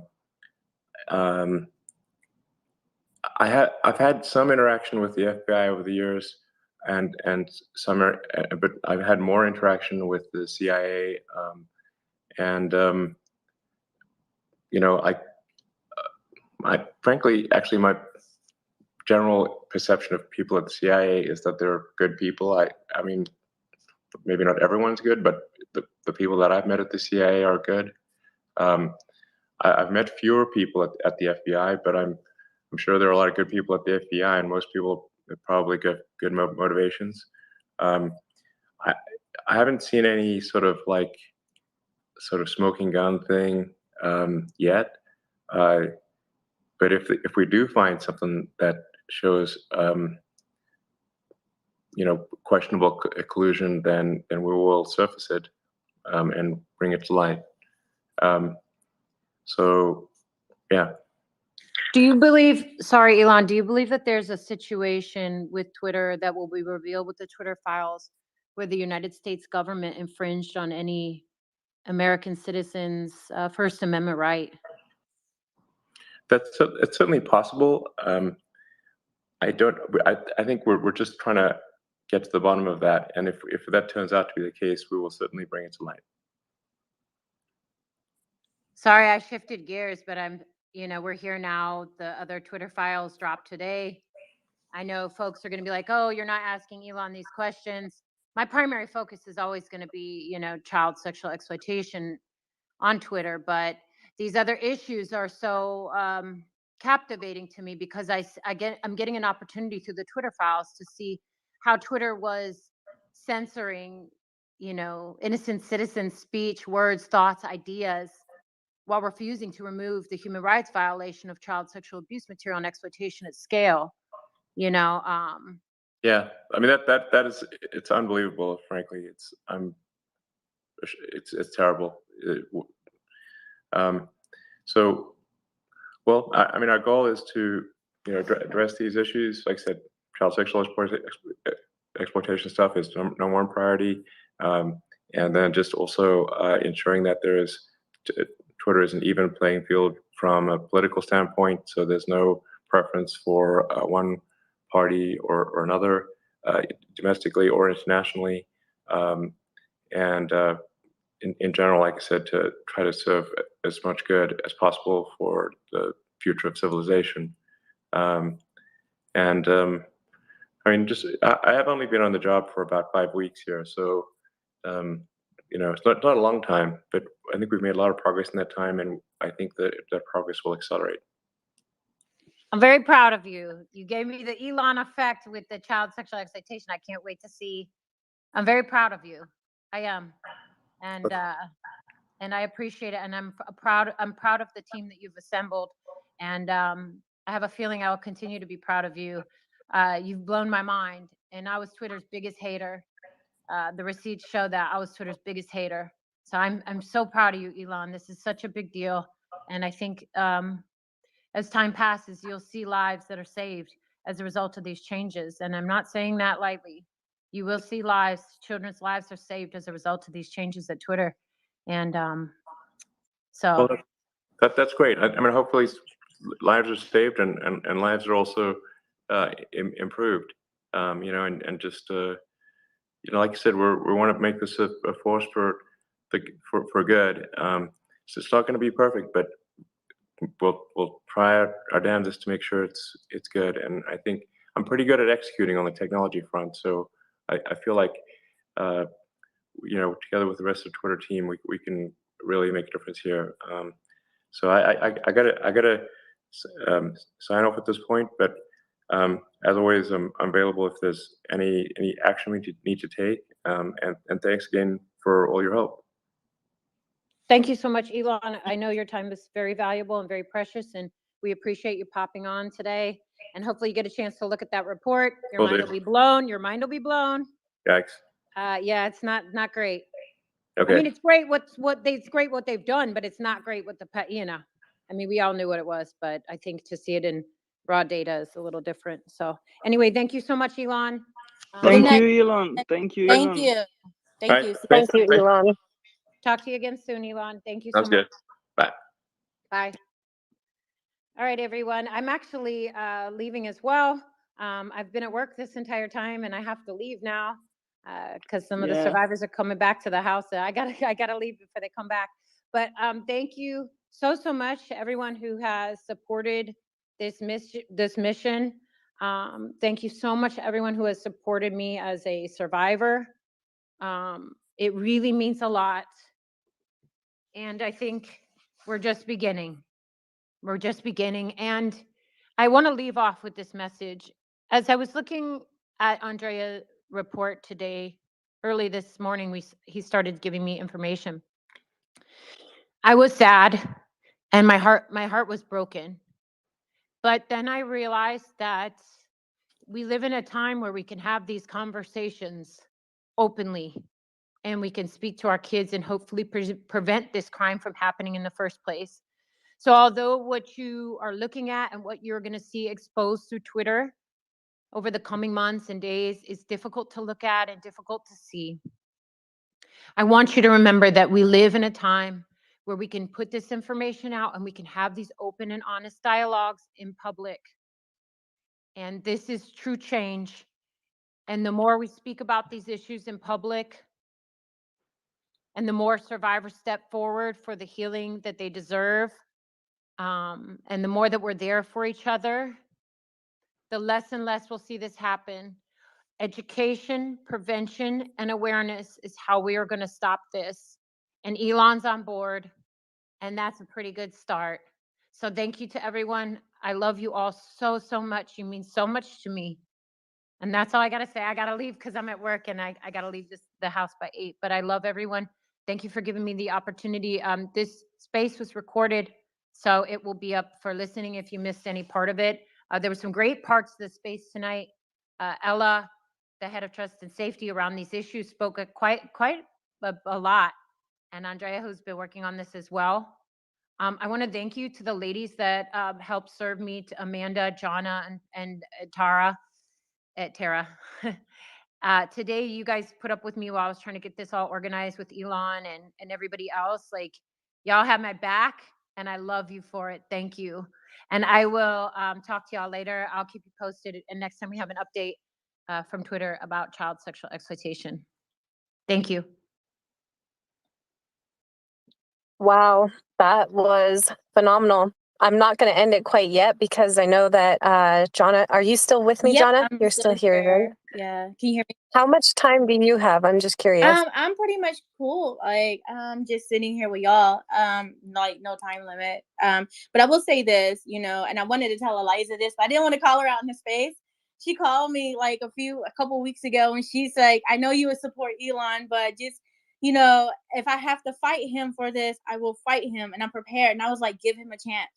had some interaction with the FBI over the years, and but I've had more interaction with the CIA, I frankly, actually, my general perception of people at the CIA is that they're good people. I mean, maybe not everyone's good, but the people that I've met at the CIA are good. I've met fewer people at the FBI, but I'm sure there are a lot of good people at the FBI, and most people have probably got good motivations. I haven't seen any sort of smoking gun thing yet. But if we do find something that shows questionable collusion, then we will surface it and bring it to light. So yeah. Do you believe, sorry, Elon, do you believe that there's a situation with Twitter that will be revealed with the Twitter files where the United States government infringed on any American citizens' First Amendment right? It's certainly possible. I think we're just trying to get to the bottom of that, and if that turns out to be the case, we will certainly bring it to light. Sorry, I shifted gears, but we're here now. The other Twitter files dropped today. I know folks are going to be like, oh, you're not asking Elon these questions. my primary focus is always going to be, child sexual exploitation on Twitter, but these other issues are so captivating to me because I'm getting an opportunity through the Twitter files to see how Twitter was censoring, innocent citizen speech, words, thoughts, ideas, while refusing to remove the human rights violation of child sexual abuse material and exploitation at scale. Yeah, I mean that is, it's unbelievable. Frankly, it's terrible. So, well, I mean, our goal is to address these issues. Like I said, child sexual exploitation stuff is number one priority, and then just also ensuring that Twitter is an even playing field from a political standpoint. So there's no preference for one party or another, domestically or internationally, and in general, like I said, to try to serve as much good as possible for the future of civilization. I mean, I have only been on the job for about 5 weeks here, so it's not a long time, but I think we've made a lot of progress in that time, and I think that progress will accelerate. I'm very proud of you. You gave me the Elon effect with the child sexual exploitation. I can't wait to see. I'm very proud of you. I am, and I appreciate it. And I'm proud of the team that you've assembled, and I have a feeling I will continue to be proud of you. You've blown my mind, and I was Twitter's biggest hater. The receipts show that I was Twitter's biggest hater. So I'm so proud of you, Elon. This is such a big deal, and I think as time passes, you'll see lives that are saved as a result of these changes. And I'm not saying that lightly. You will see children's lives are saved as a result of these changes at Twitter. And so. Well, that's great. I mean, hopefully lives are saved and lives are also improved. And just like I said, we want to make this a force for good. So it's not going to be perfect, but we'll try our damnedest to make sure it's good. And I think I'm pretty good at executing on the technology front. So I feel like together with the rest of the Twitter team, we can really make a difference here. So I gotta sign off at this point, but as always, I'm available if there's any action we need to take. And thanks again for all your help. Thank you so much, Elon. I know your time is very valuable and very precious, and we appreciate you popping on today. And hopefully you get a chance to look at that report. Your mind will be blown. Your mind will be blown. Yikes. Yeah, it's not great. Okay. I mean, it's great it's great what they've done, but it's not great what I mean, we all knew what it was, but I think to see it in raw data is a little different. So anyway, thank you so much, Elon. Thank you, Elon. Thank you, Thank Elon. you. Thank you. Thank you, Elon. Talk to you again soon, Elon. Thank you so Sounds much. good. Bye. Bye. All right, everyone. I'm actually leaving as well. I've been at work this entire time, and I have to leave now because some of the survivors are coming back to the house. I gotta leave before they come back. But thank you so much to everyone who has supported this mission. Thank you so much to everyone who has supported me as a survivor. It really means a lot. And I think we're just beginning. We're just beginning. And I want to leave off with this message. As I was looking at Andrea's report today, early this morning, he started giving me information. I was sad and my heart was broken. But then I realized that we live in a time where we can have these conversations openly, and we can speak to our kids and hopefully prevent this crime from happening in the first place. So although what you are looking at and what you're going to see exposed through Twitter over the coming months and days is difficult to look at and difficult to see, I want you to remember that we live in a time where we can put this information out and we can have these open and honest dialogues in public. And this is true change. And the more we speak about these issues in public, and the more survivors step forward for the healing that they deserve, and the more that we're there for each other, the less and less we'll see this happen. Education, prevention, and awareness is how we are going to stop this. And Elon's on board, and that's a pretty good start. So thank you to everyone. I love you all so, so much. You mean so much to me. And that's all I got to say. I got to leave because I'm at work and I got to leave the house by 8. But I love everyone. Thank you for giving me the opportunity. This space was recorded, so it will be up for listening if you missed any part of it. There were some great parts of the space tonight. Ella, the head of trust and safety around these issues, spoke quite a lot. And Andrea, who's been working on this as well. I want to thank you to the ladies that helped serve me, to Amanda, Jonna, and Tara. Tara. Today, you guys put up with me while I was trying to get this all organized with Elon and everybody else. Like, y'all have my back, and I love you for it. Thank you. And I will talk to y'all later. I'll keep you posted. And next time we have an update from Twitter about child sexual exploitation. Thank you. Wow, that was phenomenal. I'm not going to end it quite yet because I know that Jonna, are you still with me, Yep, Jonna? I'm You're still here, right? Yeah. Can you hear me? How much time do you have? I'm just curious. I'm pretty much cool. Like, just sitting here with y'all. Like, no time limit. But I will say this, you know, and I wanted to tell Eliza this, but I didn't want to call her out in the space. She called me like a couple weeks ago, and she's like, I know you would support Elon, but just, you know, if I have to fight him for this, I will fight him, and I'm prepared. And I was like, give him a chance.